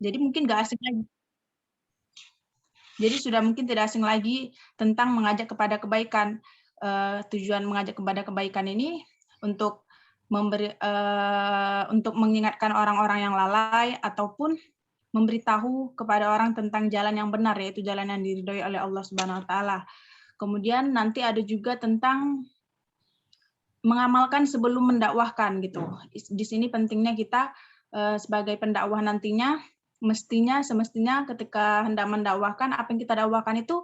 Jadi mungkin nggak asing lagi. Jadi sudah mungkin tidak asing lagi tentang mengajak kepada kebaikan. Tujuan mengajak kepada kebaikan ini untuk untuk mengingatkan orang-orang yang lalai ataupun memberitahu kepada orang tentang jalan yang benar, yaitu jalan yang diridhoi oleh Allah Subhanahu wa taala. Kemudian nanti ada juga tentang mengamalkan sebelum mendakwahkan gitu. Di sini pentingnya kita sebagai pendakwah nantinya semestinya ketika hendak mendakwahkan, apa yang kita dakwahkan itu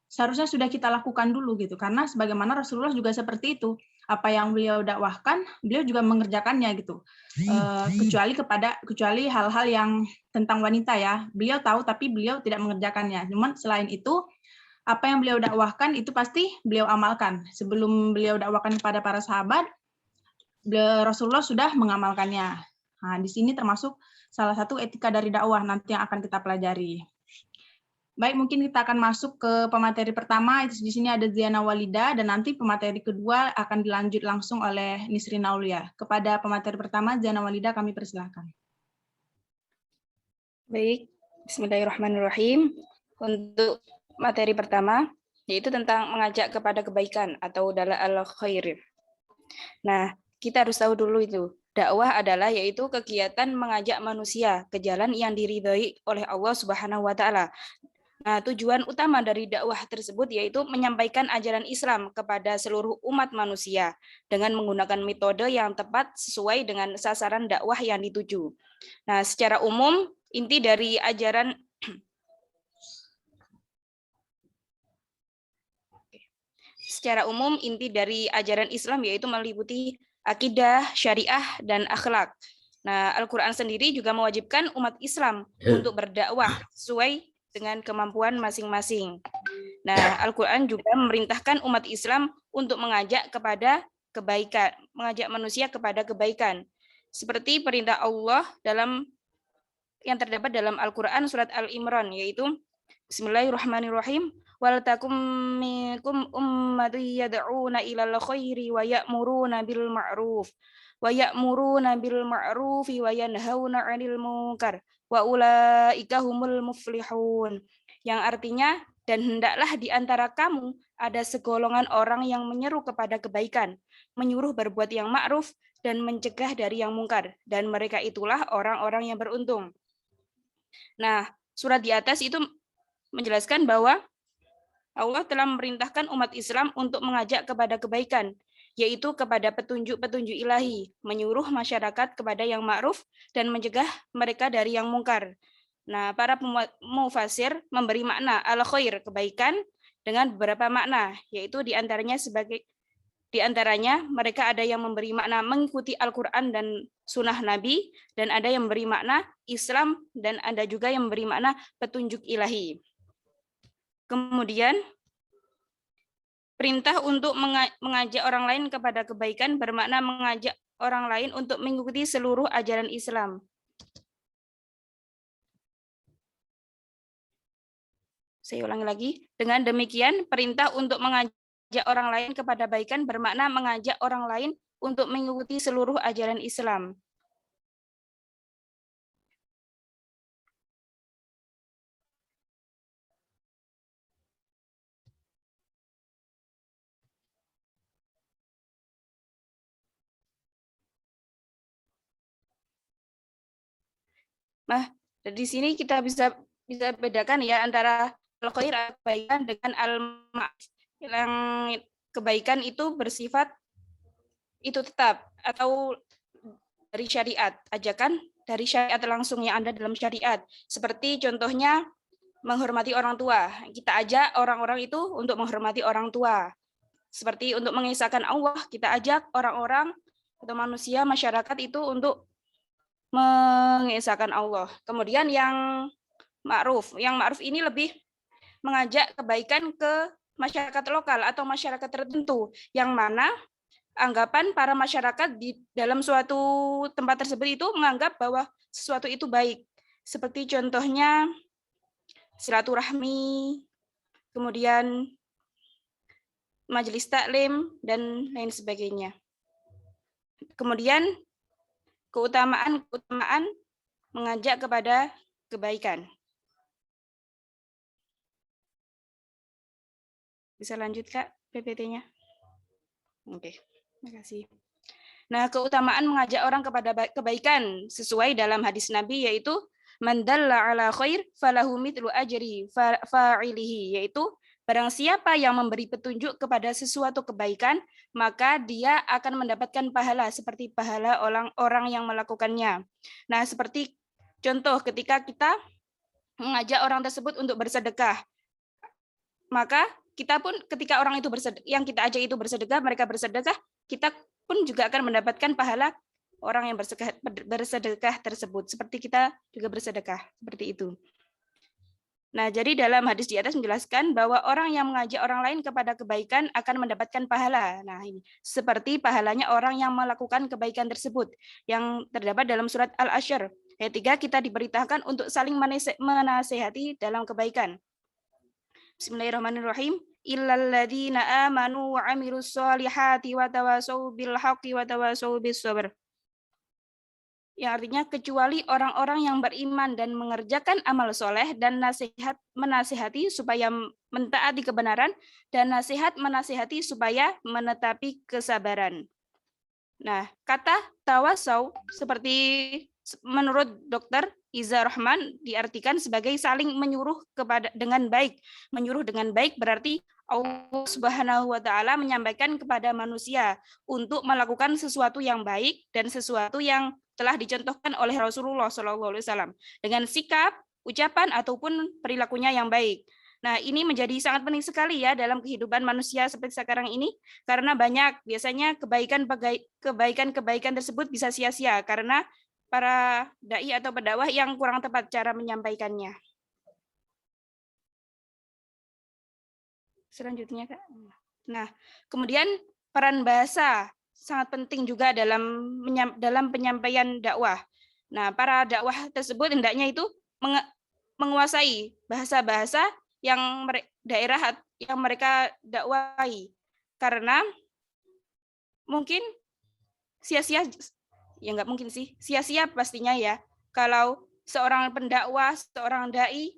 seharusnya sudah kita lakukan dulu gitu. Karena sebagaimana Rasulullah juga seperti itu. Apa yang beliau dakwahkan, beliau juga mengerjakannya gitu. Kecuali hal-hal yang tentang wanita ya. Beliau tahu tapi beliau tidak mengerjakannya. Cuman selain itu, apa yang beliau dakwahkan itu pasti beliau amalkan. Sebelum beliau dakwahkan kepada para sahabat, Rasulullah sudah mengamalkannya. Nah, di sini termasuk salah satu etika dari dakwah nanti yang akan kita pelajari. Baik, mungkin kita akan masuk ke pemateri pertama. Di sini ada Ziana Walida, dan nanti pemateri kedua akan dilanjut langsung oleh Nisrin Aulia. Kepada pemateri pertama, Ziana Walida, kami persilahkan. Baik, bismillahirrahmanirrahim. Untuk materi pertama, yaitu tentang mengajak kepada kebaikan atau dalal al-khair. Nah, kita harus tahu dulu itu. Dakwah adalah yaitu kegiatan mengajak manusia ke jalan yang diridhai oleh Allah Subhanahu wa taala. Nah, tujuan utama dari dakwah tersebut yaitu menyampaikan ajaran Islam kepada seluruh umat manusia dengan menggunakan metode yang tepat sesuai dengan sasaran dakwah yang dituju. Nah, secara umum inti dari ajaran Islam yaitu meliputi akidah, syariah, dan akhlak. Nah, Al-Quran sendiri juga mewajibkan umat Islam untuk berdakwah sesuai dengan kemampuan masing-masing. Nah, Al-Quran juga memerintahkan umat Islam untuk mengajak manusia kepada kebaikan. Seperti perintah Allah yang terdapat dalam Al-Quran surat Al-Imran, yaitu Bismillahirrahmanirrahim. Wal takum minkum ummatun yad'una ilal khairi wa ya'muruna bil ma'ruf wa yanhauna 'anil munkar wa ulaika humul muflihun. Yang artinya, dan hendaklah di antara kamu ada segolongan orang yang menyeru kepada kebaikan, menyuruh berbuat yang ma'ruf dan mencegah dari yang mungkar, dan mereka itulah orang-orang yang beruntung. Nah, surat di atas itu menjelaskan bahwa Allah telah memerintahkan umat Islam untuk mengajak kepada kebaikan, yaitu kepada petunjuk-petunjuk ilahi, menyuruh masyarakat kepada yang ma'ruf dan mencegah mereka dari yang mungkar. Nah, para mufasir memberi makna al-khair, kebaikan, dengan beberapa makna, yaitu diantaranya mereka ada yang memberi makna mengikuti Al-Quran dan sunnah Nabi, dan ada yang memberi makna Islam, dan ada juga yang memberi makna petunjuk ilahi. Kemudian, perintah untuk mengajak orang lain kepada kebaikan bermakna mengajak orang lain untuk mengikuti seluruh ajaran Islam. Saya ulangi lagi. Dengan demikian, perintah untuk mengajak orang lain kepada kebaikan bermakna mengajak orang lain untuk mengikuti seluruh ajaran Islam. Nah, di sini kita bisa bedakan ya antara al-khair kebaikan dengan al-ma'ruf. Yang kebaikan itu bersifat itu tetap atau dari syariat, ajakan dari syariat langsung yang ada dalam syariat. Seperti contohnya menghormati orang tua. Kita ajak orang-orang itu untuk menghormati orang tua. Seperti untuk mengisahkan Allah, kita ajak orang-orang atau manusia, masyarakat itu untuk mengisahkan Allah. Kemudian yang ma'ruf ini lebih mengajak kebaikan ke masyarakat lokal atau masyarakat tertentu, yang mana anggapan para masyarakat di dalam suatu tempat tersebut itu menganggap bahwa sesuatu itu baik. Seperti contohnya silaturahmi, kemudian majelis taklim, dan lain sebagainya. Kemudian keutamaan mengajak kepada kebaikan. Bisa lanjut, Kak, PPT-nya? Oke, terima kasih. Nah, keutamaan mengajak orang kepada kebaikan sesuai dalam hadis Nabi yaitu man dalla ala khair falahu mithlu ajri fa'ilihi, yaitu barang siapa yang memberi petunjuk kepada sesuatu kebaikan, maka dia akan mendapatkan pahala seperti pahala orang-orang yang melakukannya. Nah, seperti contoh ketika kita mengajak orang tersebut untuk bersedekah, maka kita pun ketika orang itu yang kita ajak itu bersedekah, mereka bersedekah, kita pun juga akan mendapatkan pahala orang yang bersedekah tersebut. Seperti kita juga bersedekah, seperti itu. Nah, jadi dalam hadis di atas menjelaskan bahwa orang yang mengajak orang lain kepada kebaikan akan mendapatkan pahala. Nah, ini seperti pahalanya orang yang melakukan kebaikan tersebut yang terdapat dalam surat Al-Asyr. Ayat 3, kita diberitakan untuk saling menasehati dalam kebaikan. Bismillahirrahmanirrahim. Illal ladzina amanu wa 'amilus sholihati wa tawassaw bil haqqi wa tawassaw bis sabr. Yang artinya kecuali orang-orang yang beriman dan mengerjakan amal soleh dan menasihati supaya mentaati kebenaran dan menasihati supaya menetapi kesabaran. Nah, kata tawasaw seperti menurut Dr. Iza Rahman diartikan sebagai saling menyuruh dengan baik. Menyuruh dengan baik berarti Allah Subhanahu wa taala menyampaikan kepada manusia untuk melakukan sesuatu yang baik dan sesuatu yang telah dicontohkan oleh Rasulullah SAW dengan sikap, ucapan ataupun perilakunya yang baik. Nah, ini menjadi sangat penting sekali ya dalam kehidupan manusia seperti sekarang ini, karena biasanya kebaikan tersebut bisa sia-sia karena para dai atau pendakwah yang kurang tepat cara menyampaikannya. Selanjutnya, Kak. Nah, kemudian peran bahasa sangat penting juga dalam penyampaian dakwah. Nah, para dakwah tersebut hendaknya itu menguasai bahasa-bahasa yang daerah yang mereka dakwahi, karena mungkin sia-sia, ya nggak mungkin sih, sia-sia pastinya ya kalau seorang pendakwah, seorang dai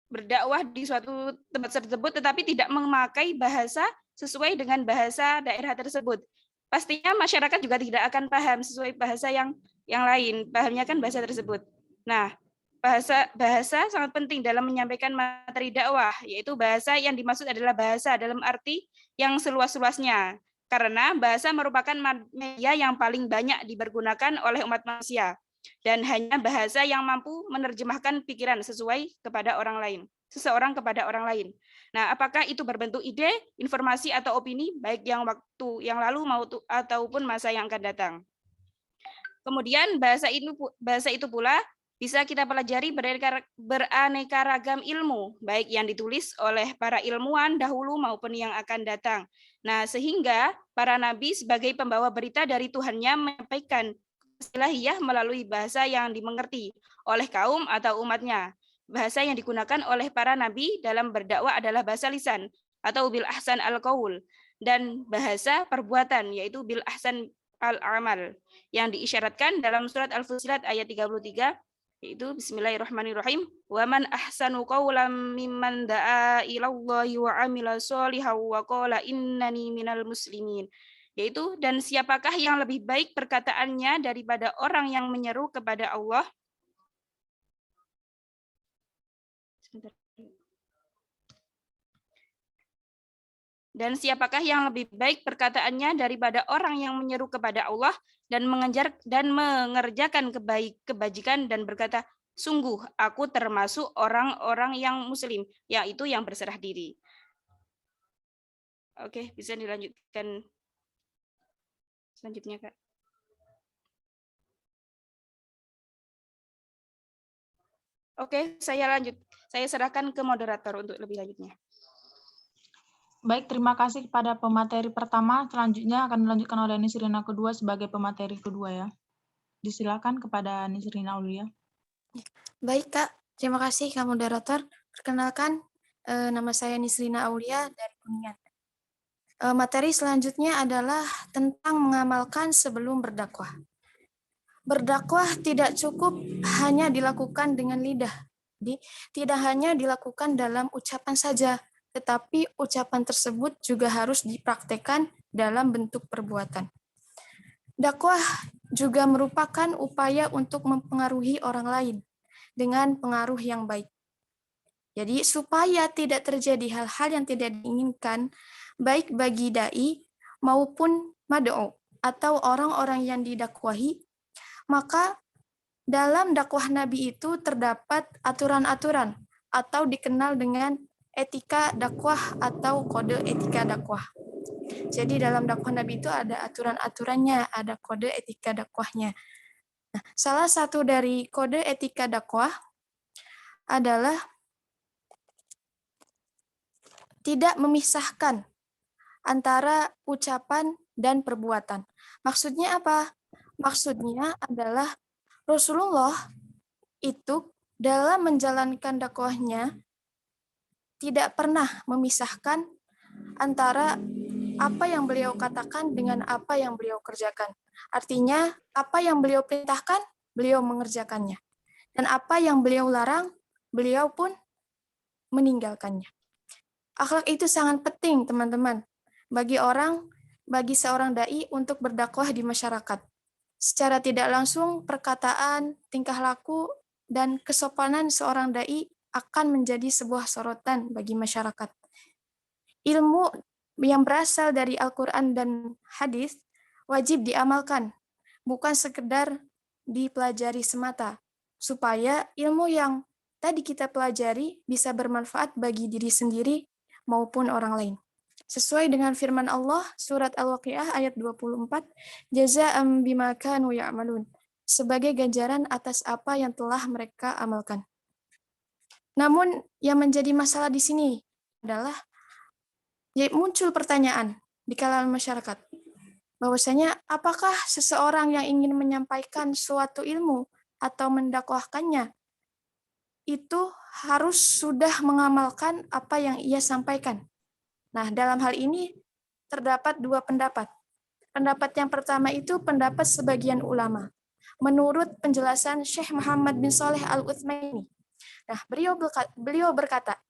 berdakwah di suatu tempat tersebut tetapi tidak memakai bahasa sesuai dengan bahasa daerah tersebut. Pastinya masyarakat juga tidak akan paham sesuai bahasa yang lain, pahamnya kan bahasa tersebut. Nah, bahasa sangat penting dalam menyampaikan materi dakwah, yaitu bahasa yang dimaksud adalah bahasa dalam arti yang seluas-luasnya. Karena bahasa merupakan media yang paling banyak dipergunakan oleh umat manusia dan hanya bahasa yang mampu menerjemahkan pikiran sesuai kepada orang lain, seseorang kepada orang lain. Nah, apakah itu berbentuk ide, informasi atau opini baik yang waktu yang lalu ataupun masa yang akan datang. Kemudian bahasa itu pula bisa kita pelajari beraneka ragam ilmu, baik yang ditulis oleh para ilmuwan dahulu maupun yang akan datang. Nah, sehingga para nabi sebagai pembawa berita dari Tuhannya menyampaikan ilahiyah melalui bahasa yang dimengerti oleh kaum atau umatnya. Bahasa yang digunakan oleh para nabi dalam berdakwah adalah bahasa lisan atau bil ahsan al-qaul, dan bahasa perbuatan yaitu bil ahsan al-amal yang diisyaratkan dalam surat Al-Fussilat ayat 33, yaitu bismillahirrahmanirrahim, wa man ahsanu qawlan mimman da'a ilallahi wa amila sholihan wa qala innani minal muslimin, yaitu dan siapakah yang lebih baik perkataannya daripada orang yang menyeru kepada Allah. Dan siapakah yang lebih baik perkataannya daripada orang yang menyeru kepada Allah dan mengerjakan kebajikan dan berkata, sungguh aku termasuk orang-orang yang muslim, yaitu yang berserah diri. Oke, bisa dilanjutkan selanjutnya, Kak. Oke, saya serahkan ke moderator untuk lebih lanjutnya. Baik, terima kasih kepada pemateri pertama. Selanjutnya akan dilanjutkan oleh Nisrina kedua sebagai pemateri kedua ya. Disilakan kepada Nisrina Aulia. Baik, Kak. Terima kasih, Kak Moderator. Perkenalkan, nama saya Nisrina Aulia dari Kuningan. Materi selanjutnya adalah tentang mengamalkan sebelum berdakwah. berdakwah tidak cukup hanya dilakukan dengan lidah. Jadi, tidak hanya dilakukan dalam ucapan saja, tetapi ucapan tersebut juga harus dipraktekkan dalam bentuk perbuatan. Dakwah juga merupakan upaya untuk mempengaruhi orang lain dengan pengaruh yang baik. Jadi supaya tidak terjadi hal-hal yang tidak diinginkan, baik bagi dai maupun mad'u atau orang-orang yang didakwahi, maka dalam dakwah Nabi itu terdapat aturan-aturan atau dikenal dengan etika dakwah atau kode etika dakwah. Jadi dalam dakwah Nabi itu ada aturan-aturannya, ada kode etika dakwahnya. Nah, salah satu dari kode etika dakwah adalah tidak memisahkan antara ucapan dan perbuatan. Maksudnya apa? Maksudnya adalah Rasulullah itu dalam menjalankan dakwahnya tidak pernah memisahkan antara apa yang beliau katakan dengan apa yang beliau kerjakan. Artinya, apa yang beliau perintahkan, beliau mengerjakannya. Dan apa yang beliau larang, beliau pun meninggalkannya. Akhlak itu sangat penting, teman-teman, bagi seorang dai untuk berdakwah di masyarakat. Secara tidak langsung, perkataan, tingkah laku, dan kesopanan seorang dai akan menjadi sebuah sorotan bagi masyarakat. Ilmu yang berasal dari Al-Quran dan hadis wajib diamalkan, bukan sekedar dipelajari semata, supaya ilmu yang tadi kita pelajari bisa bermanfaat bagi diri sendiri maupun orang lain. Sesuai dengan firman Allah, surat Al-Waqiah ayat 24, Jaza'am bima kanu ya'malun, sebagai ganjaran atas apa yang telah mereka amalkan. Namun yang menjadi masalah di sini adalah muncul pertanyaan di kalangan masyarakat, bahwasanya apakah seseorang yang ingin menyampaikan suatu ilmu atau mendakwahkannya itu harus sudah mengamalkan apa yang ia sampaikan. Nah, dalam hal ini terdapat dua pendapat. Pendapat yang pertama itu pendapat sebagian ulama. Menurut penjelasan Syekh Muhammad bin Saleh Al-Utsmaini. Nah, beliau berkata,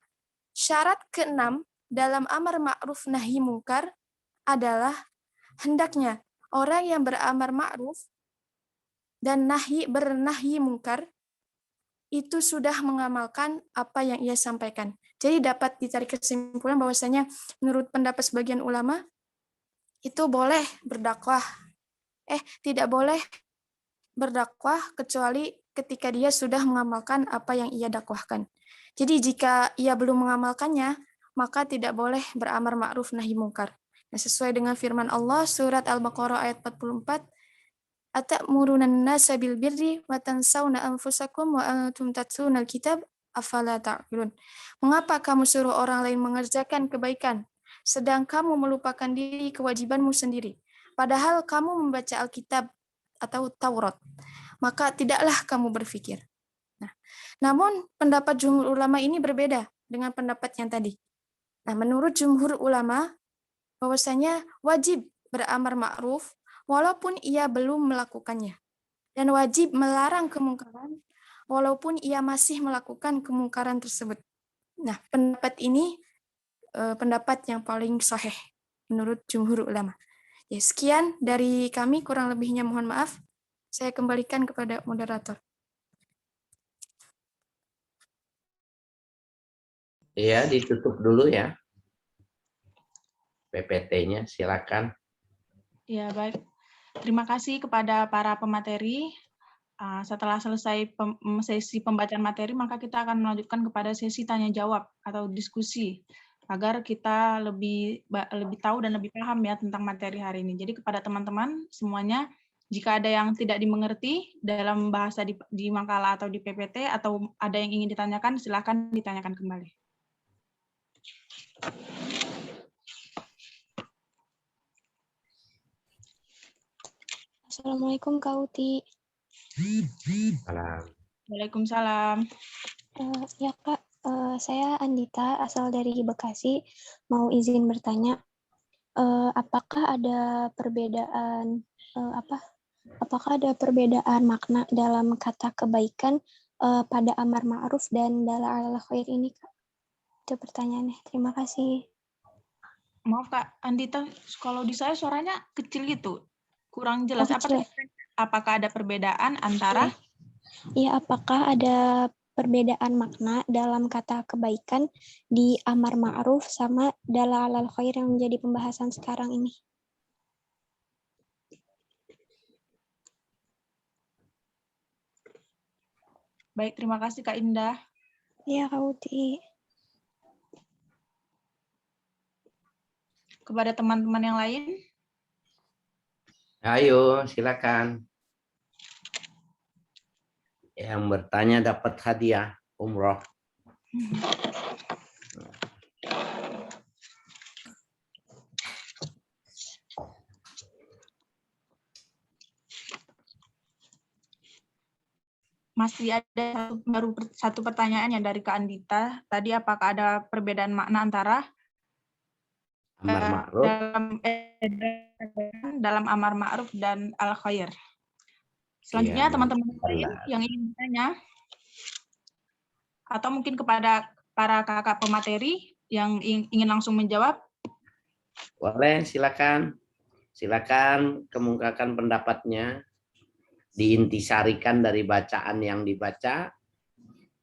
syarat keenam dalam amar ma'ruf nahi mungkar adalah hendaknya orang yang beramar ma'ruf dan bernahi mungkar itu sudah mengamalkan apa yang ia sampaikan. Jadi dapat ditarik kesimpulan bahwasanya menurut pendapat sebagian ulama itu boleh berdakwah. Tidak boleh berdakwah kecuali ketika dia sudah mengamalkan apa yang ia dakwahkan. Jadi jika ia belum mengamalkannya, maka tidak boleh beramar ma'ruf nahi mungkar. Nah, sesuai dengan firman Allah surat Al-Baqarah ayat 44, Atamuruna an-nasa bil birri wa tansawna anfusakum wa antum tatluna al-kitab afala ta'qilun. Mengapa kamu suruh orang lain mengerjakan kebaikan sedang kamu melupakan diri kewajibanmu sendiri, padahal kamu membaca Alkitab atau Taurat, maka tidaklah kamu berpikir. Nah, namun pendapat jumhur ulama ini berbeda dengan pendapat yang tadi. Nah, menurut jumhur ulama bahwasanya wajib beramar ma'ruf walaupun ia belum melakukannya, dan wajib melarang kemungkaran walaupun ia masih melakukan kemungkaran tersebut. Nah, pendapat ini pendapat yang paling sahih menurut jumhur ulama. Ya, sekian dari kami, kurang lebihnya mohon maaf. Saya kembalikan kepada moderator. Iya, ditutup dulu ya. PPT-nya silakan. Ya, baik. Terima kasih kepada para pemateri. Setelah selesai sesi pembacaan materi, maka kita akan melanjutkan kepada sesi tanya jawab atau diskusi agar kita lebih tahu dan lebih paham ya tentang materi hari ini. Jadi kepada teman-teman semuanya, jika ada yang tidak dimengerti dalam bahasa di makalah atau di PPT atau ada yang ingin ditanyakan, silakan ditanyakan kembali. Assalamualaikum Kak Uti. Salam. Waalaikumsalam. Ya Kak, saya Andita, asal dari Bekasi, mau izin bertanya, apakah ada perbedaan apakah ada perbedaan makna dalam kata kebaikan pada amar ma'ruf dan dalla 'alal khair ini, Kak? Itu pertanyaannya. Terima kasih. Maaf Kak Andita, kalau di saya suaranya kecil gitu, kurang jelas. kecil. Apakah ada perbedaan antara Iya, apakah ada perbedaan makna dalam kata kebaikan di amar ma'ruf sama dalla 'alal khair yang menjadi pembahasan sekarang ini? Baik, terima kasih Kak Indah. Iya, Kak Uti. Kepada teman-teman yang lain, Ayo, silakan. Yang bertanya dapat hadiah umroh. masih ada satu pertanyaan yang dari Kak Andita. Tadi apakah ada perbedaan makna antara Amar ma'ruf. dalam amar ma'ruf dan al khair? Selanjutnya Iya, teman-teman lain yang ingin bertanya atau mungkin kepada para kakak pemateri yang ingin langsung menjawab. boleh, silakan. Silakan kemukakan pendapatnya. Diintisarikan dari bacaan yang dibaca.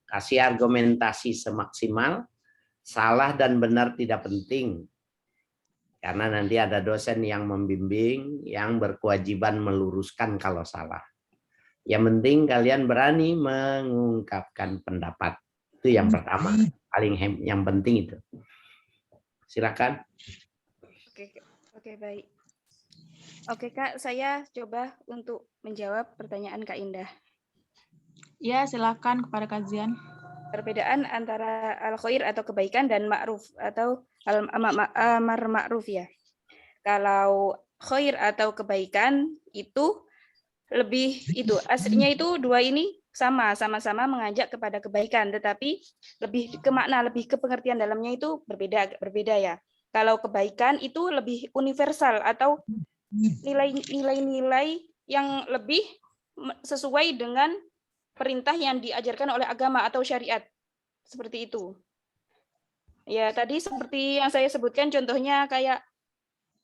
Kasih argumentasi semaksimal. Salah dan benar tidak penting. Karena nanti ada dosen yang membimbing, yang berkewajiban meluruskan kalau salah. Yang penting kalian berani mengungkapkan pendapat. Itu yang pertama, yang penting itu. Silakan. Oke, baik. Oke, Kak, saya coba untuk menjawab pertanyaan Kak Indah. Ya, silakan kepada kajian. Perbedaan antara al-khair atau kebaikan dan ma'ruf atau amar ma'ruf ya. Kalau khair atau kebaikan itu lebih aslinya itu dua ini sama-sama mengajak kepada kebaikan, tetapi lebih ke makna, lebih ke pengertian dalamnya itu berbeda ya. Kalau kebaikan itu lebih universal atau nilai-nilai yang lebih sesuai dengan perintah yang diajarkan oleh agama atau syariat. Seperti itu. Ya, tadi seperti yang saya sebutkan contohnya kayak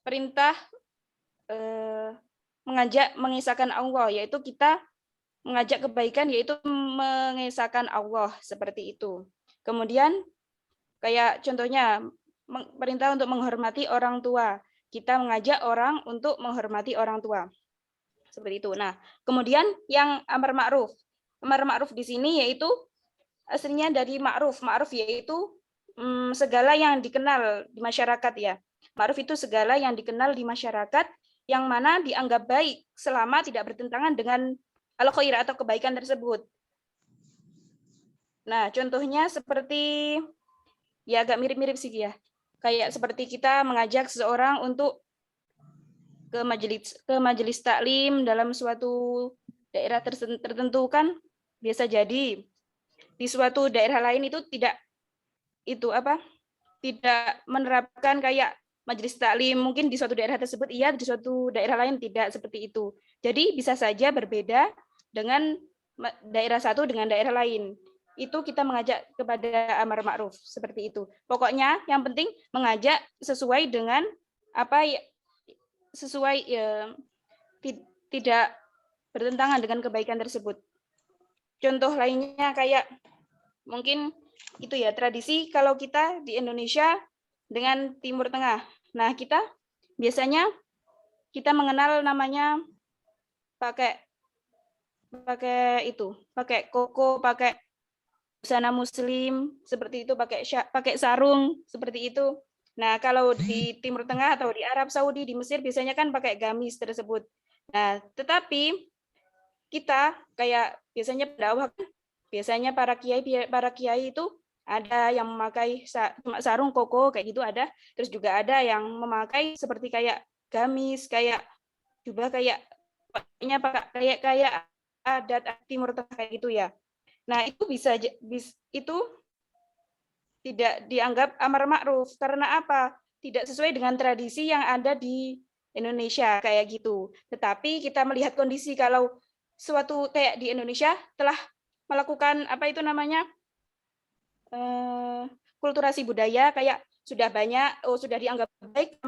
perintah mengajak mengisahkan Allah, yaitu kita mengajak kebaikan yaitu mengisahkan Allah seperti itu. Kemudian kayak contohnya perintah untuk menghormati orang tua. Kita mengajak orang untuk menghormati orang tua. Seperti itu. Nah, kemudian yang amar ma'ruf. Amar ma'ruf di sini yaitu aslinya dari ma'ruf. Ma'ruf yaitu segala yang dikenal di masyarakat ya. Ma'ruf itu segala yang dikenal di masyarakat yang mana dianggap baik selama tidak bertentangan dengan al-khair atau kebaikan tersebut. Nah, contohnya seperti ya agak mirip-mirip sih ya. Kayak seperti kita mengajak seseorang untuk ke majelis taklim dalam suatu daerah tertentu kan biasa jadi di suatu daerah lain itu tidak menerapkan kayak majelis taklim, mungkin di suatu daerah tersebut iya, di suatu daerah lain tidak seperti itu. Jadi bisa saja berbeda dengan daerah satu dengan daerah lain. Itu kita mengajak kepada amar ma'ruf seperti itu. Pokoknya yang penting mengajak sesuai dengan tidak bertentangan dengan kebaikan tersebut. Contoh lainnya kayak mungkin itu ya tradisi kalau kita di Indonesia dengan Timur Tengah. Nah, kita biasanya kita mengenal namanya pakai koko, pakai busana muslim seperti itu, pakai sarung seperti itu. Nah, kalau di Timur Tengah atau di Arab Saudi, di Mesir biasanya kan pakai gamis tersebut. Nah, tetapi kita kayak biasanya dakwah, biasanya para kiai itu ada yang memakai sarung koko kayak gitu ada, terus juga ada yang memakai seperti kayak gamis, kayak jubah kayak adat Timur Tengah kayak gitu ya. Nah, itu itu tidak dianggap amar ma'ruf karena apa? Tidak sesuai dengan tradisi yang ada di Indonesia kayak gitu. Tetapi kita melihat kondisi kalau suatu kayak di Indonesia telah melakukan apa itu namanya kulturasi budaya kayak sudah banyak, sudah dianggap baik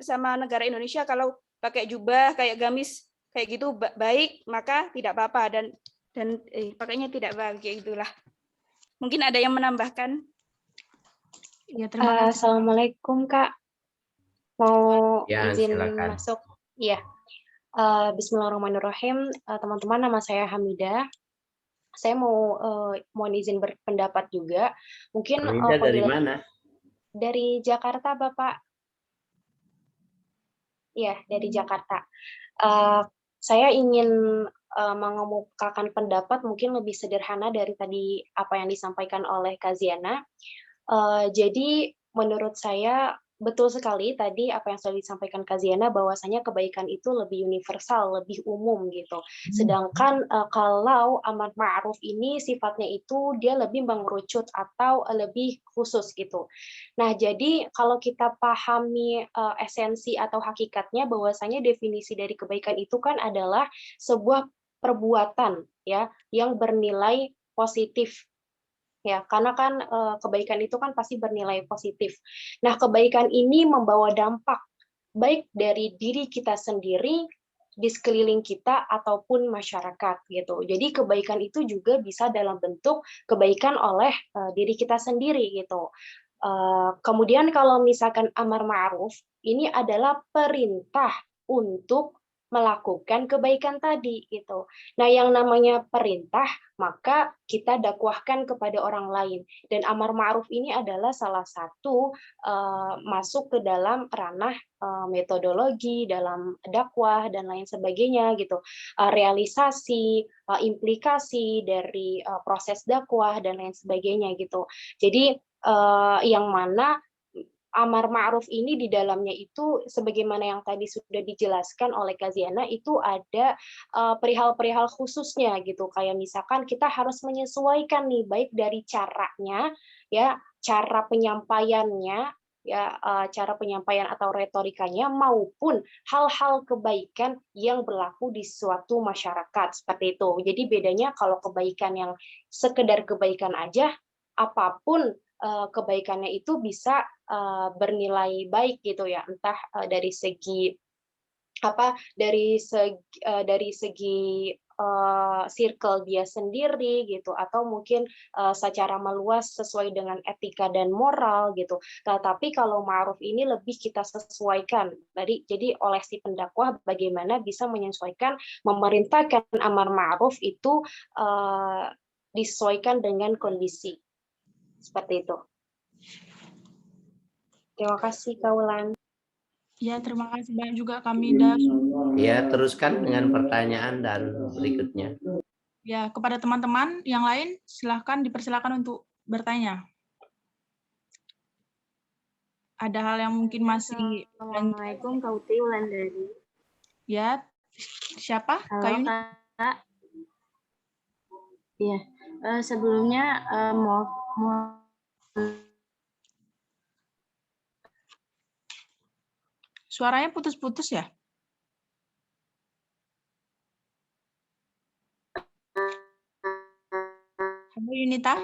sama negara Indonesia kalau pakai jubah kayak gamis kayak gitu baik, maka tidak apa-apa dan pakainya tidak baik kayak gitulah. Mungkin ada yang menambahkan? Ya, terima kasih. Assalamualaikum Kak. Mau Ya, izin silakan. masuk? Iya. Bismillahirrahmanirrahim. Teman-teman, nama saya Hamidah. Saya mohon izin berpendapat juga. Mungkin Hamidah dari mana? Dari Jakarta, Bapak. Iya, dari Jakarta. Saya ingin mengemukakan pendapat mungkin lebih sederhana dari tadi apa yang disampaikan oleh Kaziana. Jadi menurut saya betul sekali tadi apa yang sudah disampaikan Kaziana bahwasanya kebaikan itu lebih universal, lebih umum gitu. Sedangkan kalau amar ma'ruf ini sifatnya itu dia lebih mengerucut atau lebih khusus gitu. Nah, jadi kalau kita pahami esensi atau hakikatnya bahwasanya definisi dari kebaikan itu kan adalah sebuah perbuatan ya yang bernilai positif. Ya, karena kan kebaikan itu kan pasti bernilai positif. Nah, kebaikan ini membawa dampak baik dari diri kita sendiri, di sekeliling kita ataupun masyarakat gitu. Jadi kebaikan itu juga bisa dalam bentuk kebaikan oleh diri kita sendiri gitu. Kemudian kalau misalkan amar ma'ruf ini adalah perintah untuk melakukan kebaikan tadi gitu. Nah, yang namanya perintah maka kita dakwahkan kepada orang lain dan amar ma'ruf ini adalah salah satu masuk ke dalam ranah metodologi dalam dakwah dan lain sebagainya gitu. Realisasi, implikasi dari proses dakwah dan lain sebagainya gitu. Jadi yang mana amar ma'ruf ini di dalamnya itu sebagaimana yang tadi sudah dijelaskan oleh Kaziana itu ada perihal-perihal khususnya gitu, kayak misalkan kita harus menyesuaikan nih baik dari caranya ya, cara penyampaiannya ya, cara penyampaian atau retorikanya maupun hal-hal kebaikan yang berlaku di suatu masyarakat seperti itu. Jadi bedanya kalau kebaikan yang sekedar kebaikan aja, apapun kebaikannya itu bisa bernilai baik gitu ya, entah dari segi dari segi circle dia sendiri gitu, atau mungkin secara meluas sesuai dengan etika dan moral gitu. Tetapi kalau ma'ruf ini lebih kita sesuaikan. Jadi oleh si pendakwah bagaimana bisa menyesuaikan, memerintahkan amar ma'ruf itu disesuaikan dengan kondisi. Seperti itu. Terima kasih, Kak Wulan. Ya, terima kasih banyak juga Hamidah. Ya, teruskan dengan pertanyaan dan berikutnya. Ya, kepada teman-teman yang lain silahkan dipersilakan untuk bertanya. Ada hal yang mungkin masih Assalamualaikum, Kak Uti Wulandari. ya, siapa? Halo, Kayuni? Kak. Iya, sebelumnya mau Suaranya putus-putus ya? Halo Yunita?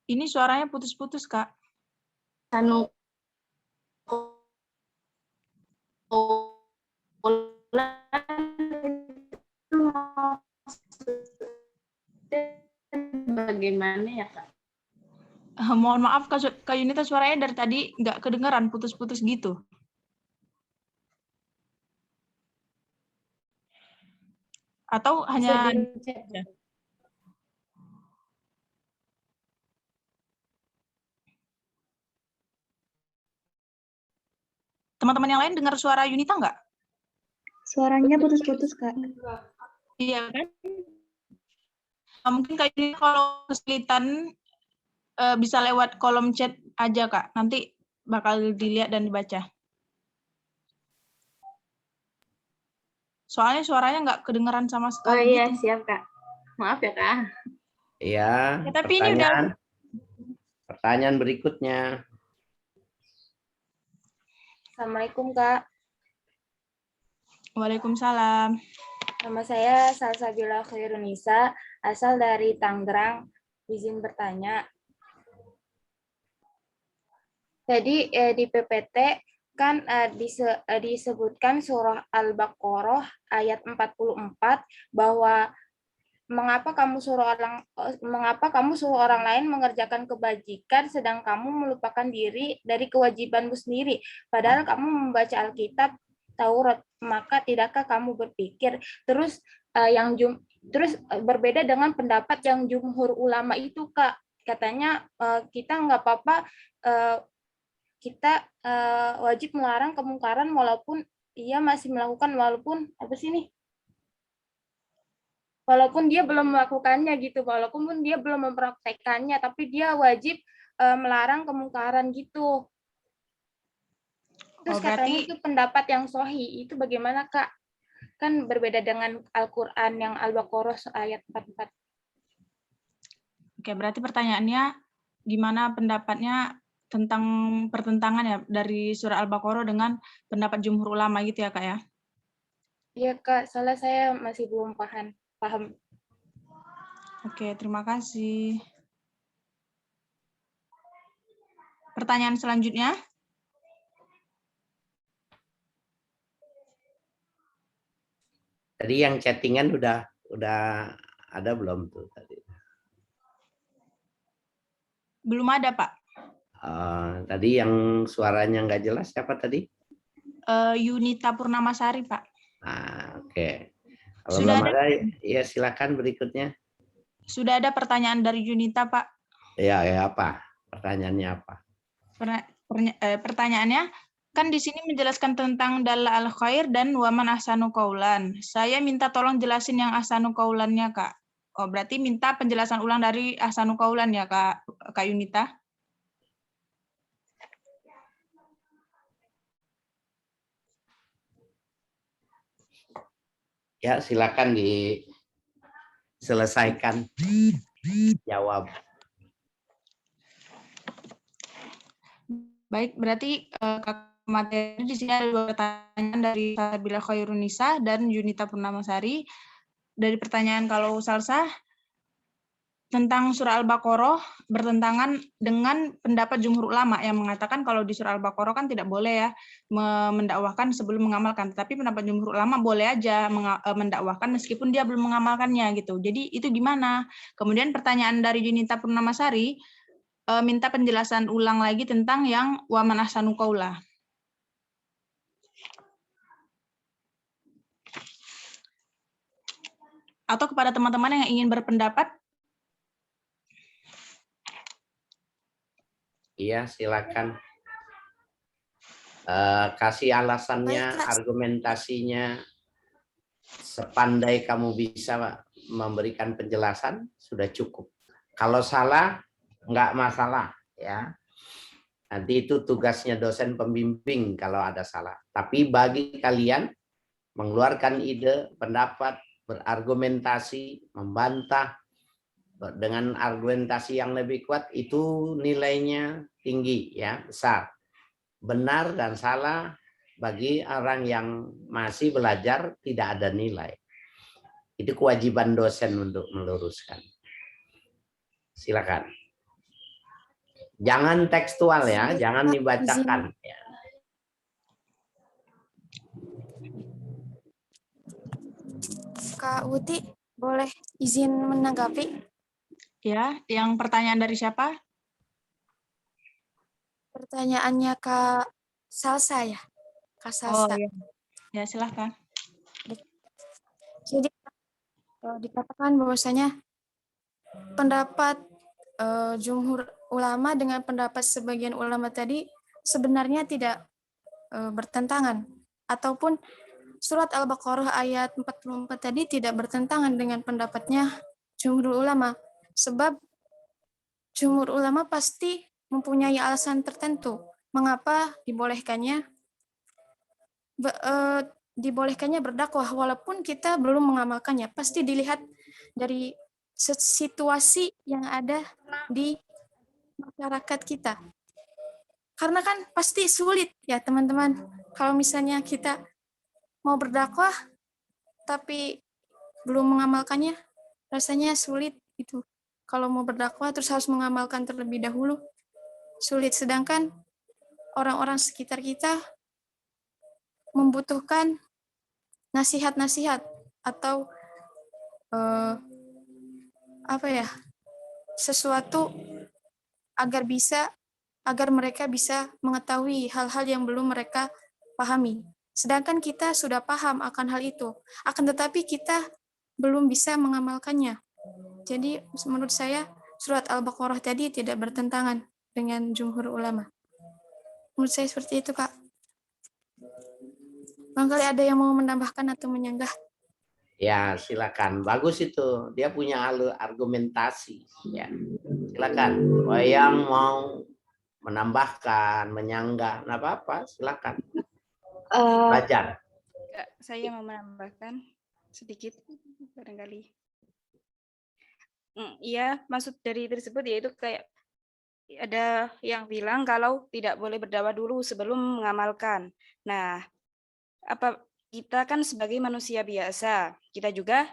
Ini suaranya putus-putus, Kak. anu bagaimana ya, Kak? Mohon maaf, Kak Yunita, suaranya dari tadi nggak kedengaran, putus-putus gitu. Atau hanya... Teman-teman yang lain dengar suara Yunita nggak? Suaranya putus-putus, Kak. Iya kan? Mungkin Kak Yunita kalau kesulitan bisa lewat kolom chat aja, Kak. Nanti bakal dilihat dan dibaca. Soalnya suaranya nggak kedengeran sama sekali. Oh iya, gitu. siap, Kak. Maaf ya, Kak. Ya, Ya, tapi ini udah pertanyaan berikutnya. Assalamualaikum Kak. Waalaikumsalam. Nama saya Salsabila Khairunisa, asal dari Tangerang. Izin bertanya. Tadi di PPT kan disebutkan surah Al-Baqarah ayat 44 bahwa mengapa kamu suruh orang lain mengerjakan kebajikan sedang kamu melupakan diri dari kewajibanmu sendiri, padahal kamu membaca Alkitab Taurat, maka tidakkah kamu berpikir terus berbeda dengan pendapat yang jumhur ulama itu, Kak, katanya kita nggak apa-apa, kita wajib melarang kemungkaran walaupun ia masih melakukan, walaupun dia belum melakukannya gitu, walaupun dia belum mempraktekannya, tapi dia wajib melarang kemungkaran gitu. Terus katanya berarti itu pendapat yang sahih, itu bagaimana, Kak? Kan berbeda dengan Al-Quran yang Al-Baqarah ayat 44. Oke, berarti pertanyaannya gimana pendapatnya tentang pertentangan ya dari surah Al-Baqarah dengan pendapat jumhur ulama gitu ya, Kak ya? Iya, Kak, soalnya saya masih belum paham. Oke, terima kasih. Pertanyaan selanjutnya. Tadi yang chattingan udah ada belum tuh tadi? Belum ada, Pak. Tadi yang suaranya nggak jelas siapa tadi? Yunita Purnamasari, Pak. Oke. Kalau Sudah belum ada? ada, ya silakan berikutnya. Sudah ada pertanyaan dari Yunita, Pak. Ya apa? Pertanyaannya apa? Pertanyaannya, kan di sini menjelaskan tentang dalla al khair dan waman ahsanu qaulan. Saya minta tolong jelasin yang ahsanu qaulannya, Kak. Oh, berarti minta penjelasan ulang dari ahsanu qaulan ya, Kak Yunita? Ya, silakan diselesaikan. Jawab. Baik, berarti materi di sini ada 2 pertanyaan dari Salsabila Khairunisa dan Yunita Purnamasari. Dari pertanyaan kalau Salsa tentang surah Al-Baqarah bertentangan dengan pendapat jumhur ulama yang mengatakan kalau di surah Al-Baqarah kan tidak boleh ya mendakwahkan sebelum mengamalkan, tetapi pendapat jumhur ulama boleh aja mendakwahkan meskipun dia belum mengamalkannya gitu. Jadi itu gimana? Kemudian pertanyaan dari Yunita Purnamasari minta penjelasan ulang lagi tentang yang waman ahsanu qaula. Atau kepada teman-teman yang ingin berpendapat. Iya, silakan. Kasih alasannya, argumentasinya, sepandai kamu bisa memberikan penjelasan, sudah cukup. Kalau salah, nggak masalah. Ya. Nanti itu tugasnya dosen pembimbing kalau ada salah. Tapi bagi kalian, mengeluarkan ide, pendapat, berargumentasi, membantah, dengan argumentasi yang lebih kuat, itu nilainya tinggi, ya, besar. Benar dan salah bagi orang yang masih belajar tidak ada nilai. Itu kewajiban dosen untuk meluruskan. Silakan. Jangan tekstual ya, jangan dibacakan. Ya. Kak Uti, boleh izin menanggapi? Ya, yang pertanyaan dari siapa? Pertanyaannya Kak Salsa ya? Kak Salsa. Oh, iya. Ya, silahkan. Jadi dikatakan bahwasanya pendapat jumhur ulama dengan pendapat sebagian ulama tadi sebenarnya tidak bertentangan, ataupun surat Al-Baqarah ayat 44 tadi tidak bertentangan dengan pendapatnya jumhur ulama, sebab jumhur ulama pasti mempunyai alasan tertentu mengapa dibolehkannya berdakwah walaupun kita belum mengamalkannya. Pasti dilihat dari situasi yang ada di masyarakat kita. Karena kan pasti sulit ya teman-teman, kalau misalnya kita mau berdakwah tapi belum mengamalkannya, rasanya sulit itu. Kalau mau berdakwah terus harus mengamalkan terlebih dahulu, sulit. Sedangkan orang-orang sekitar kita membutuhkan nasihat-nasihat atau sesuatu agar mereka bisa mengetahui hal-hal yang belum mereka pahami. Sedangkan kita sudah paham akan hal itu, akan tetapi kita belum bisa mengamalkannya. Jadi menurut saya surat Al-Baqarah tadi tidak bertentangan dengan jumhur ulama. Menurut saya seperti itu, Kak. Barangkali ada yang mau menambahkan atau menyanggah? Ya, silakan. Bagus itu. Dia punya argumentasi. Ya, silakan. Yang mau menambahkan, menyanggah, nggak apa-apa. Silakan. Belajar. Saya mau menambahkan sedikit barangkali. Iya, maksud dari tersebut yaitu kayak ada yang bilang kalau tidak boleh berdakwah dulu sebelum mengamalkan. Nah, kita kan sebagai manusia biasa, kita juga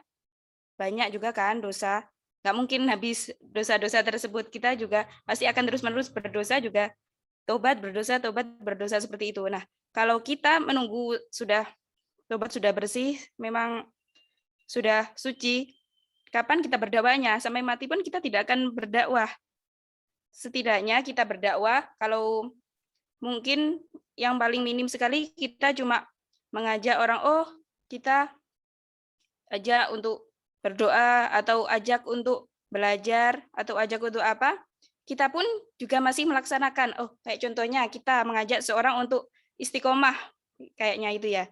banyak juga kan dosa. Nggak mungkin habis dosa-dosa tersebut. Kita juga pasti akan terus-menerus berdosa juga. Tobat, berdosa seperti itu. Nah, kalau kita menunggu tobat sudah bersih, memang sudah suci, kapan kita berdakwahnya? Sampai mati pun kita tidak akan berdakwah. Setidaknya kita berdakwah, kalau mungkin yang paling minim sekali kita cuma mengajak orang, kita ajak untuk berdoa, atau ajak untuk belajar, atau ajak untuk apa, kita pun juga masih melaksanakan. Kayak contohnya kita mengajak seorang untuk istiqomah, kayaknya itu ya.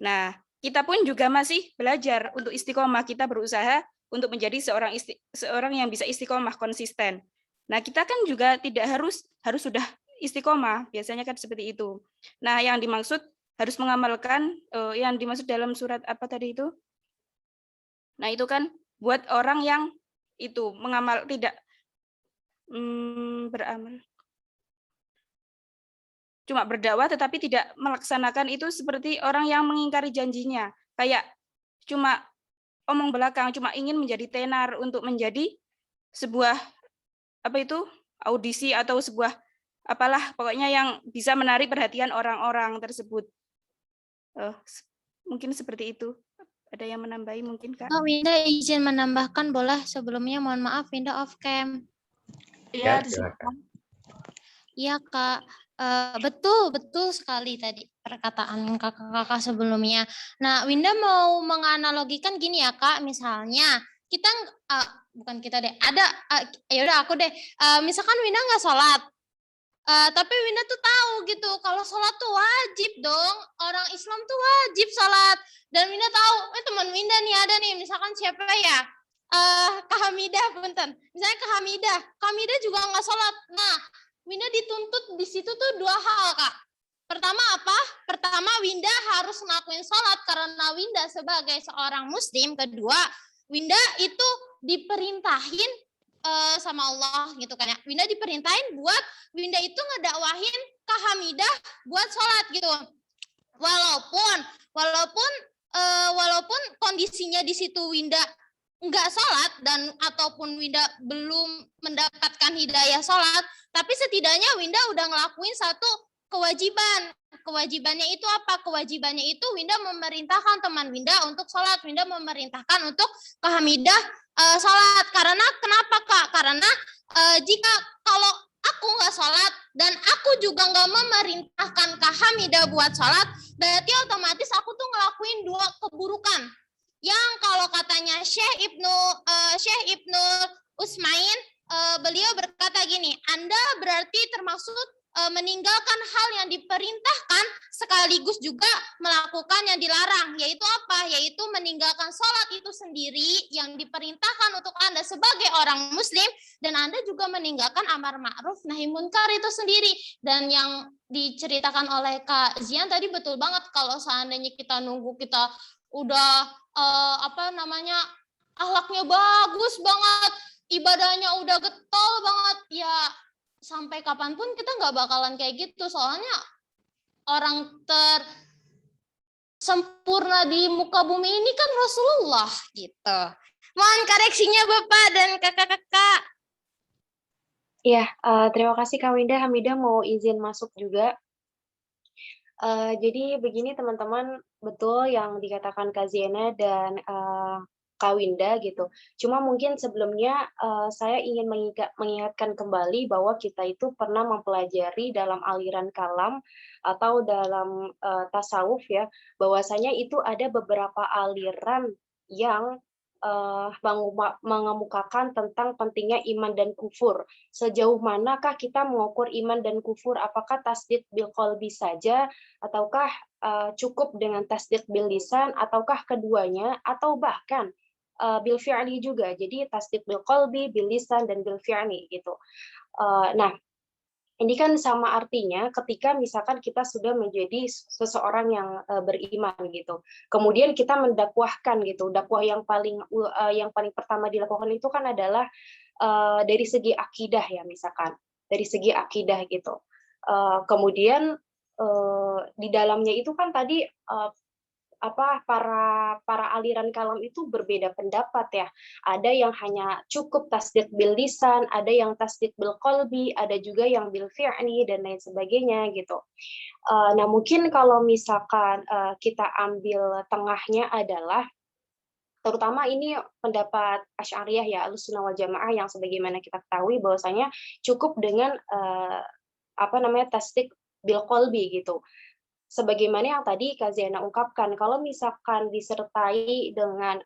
Nah, kita pun juga masih belajar untuk istiqomah, kita berusaha untuk menjadi seorang yang bisa istiqomah, konsisten. Nah, kita kan juga tidak harus sudah istiqomah, biasanya kan seperti itu. Nah, yang dimaksud harus mengamalkan, yang dimaksud dalam surat apa tadi itu? Nah, itu kan buat orang yang itu tidak beramal. Cuma berdakwah tetapi tidak melaksanakan, itu seperti orang yang mengingkari janjinya. Kayak cuma omong belakang, cuma ingin menjadi tenar untuk menjadi sebuah audisi atau sebuah apalah pokoknya yang bisa menarik perhatian orang-orang tersebut. Mungkin seperti itu. Ada yang menambahi mungkin, Kak? Winda izin menambahkan boleh sebelumnya, mohon maaf Winda off cam. Ya, silakan. Iya, Kak. Betul sekali tadi perkataan kakak-kakak sebelumnya. Nah, Winda mau menganalogikan gini ya, Kak. Misalnya kita bukan kita deh, yaudah aku deh. Misalkan Winda nggak sholat, tapi Winda tuh tahu gitu kalau sholat tuh wajib dong, orang Islam tuh wajib sholat. Dan Winda tahu, teman Winda nih ada nih, misalkan siapa ya, Kak Hamidah, punten. Misalnya Kak Hamidah juga nggak sholat. Nah, Winda dituntut di situ tuh dua hal, Kak. Pertama apa? Pertama, Winda harus ngelakuin sholat karena Winda sebagai seorang muslim. Kedua, Winda itu diperintahin sama Allah gitu kan ya. Winda diperintahin buat Winda itu ngedakwahin Kak Hamidah buat sholat gitu. Walaupun kondisinya di situ Winda nggak sholat dan ataupun Winda belum mendapatkan hidayah sholat, tapi setidaknya Winda udah ngelakuin satu kewajiban. Kewajibannya itu apa? Kewajibannya itu Winda memerintahkan teman Winda untuk sholat. Winda memerintahkan untuk Kak Hamidah sholat. Karena kenapa, Kak? Karena jika kalau aku nggak sholat dan aku juga nggak memerintahkan Kak Hamidah buat sholat, berarti otomatis aku tuh ngelakuin dua keburukan. Yang kalau katanya Syekh Ibnu Utsmain, beliau berkata gini, Anda berarti termasuk meninggalkan hal yang diperintahkan sekaligus juga melakukan yang dilarang, yaitu apa? Yaitu meninggalkan sholat itu sendiri yang diperintahkan untuk Anda sebagai orang muslim, dan Anda juga meninggalkan amar ma'ruf nahi munkar itu sendiri. Dan yang diceritakan oleh Kak Zian tadi betul banget, kalau seandainya kita nunggu kita udah akhlaknya bagus banget, ibadahnya udah getol banget, ya sampai kapanpun kita nggak bakalan kayak gitu. Soalnya orang tersempurna di muka bumi ini kan Rasulullah gitu. Mohon koreksinya Bapak dan kakak-kakak. Iya, terima kasih Kak Winda. Hamidah mau izin masuk juga. Jadi begini teman-teman, betul yang dikatakan Kak Ziana dan Kak Winda gitu. Cuma mungkin sebelumnya saya ingin mengingatkan kembali bahwa kita itu pernah mempelajari dalam aliran kalam atau dalam tasawuf ya, bahwasanya itu ada beberapa aliran yang mengemukakan tentang pentingnya iman dan kufur. Sejauh manakah kita mengukur iman dan kufur? Apakah tasdik bil qalbi saja, ataukah cukup dengan tasdik bil lisan, ataukah keduanya, atau bahkan bil fi'li juga. Jadi tasdik bil qalbi, bil lisan, dan bil fi'li gitu. Nah, ini kan sama artinya ketika misalkan kita sudah menjadi seseorang yang beriman gitu. Kemudian kita mendakwahkan gitu. Dakwah yang paling pertama dilakukan itu kan adalah dari segi akidah ya misalkan. Dari segi akidah gitu. Kemudian di dalamnya itu kan tadi para aliran kalam itu berbeda pendapat ya. Ada yang hanya cukup tasdik bil lisan, ada yang tasdik bil qalbi, ada juga yang bil fi'li dan lain sebagainya gitu. Nah, mungkin kalau misalkan kita ambil tengahnya adalah terutama ini pendapat Asy'ariyah ya, Ahlussunnah wal Jamaah yang sebagaimana kita ketahui bahwasanya cukup dengan tasdik bil qalbi gitu. Sebagaimana yang tadi Kak Ziana ungkapkan, kalau misalkan disertai dengan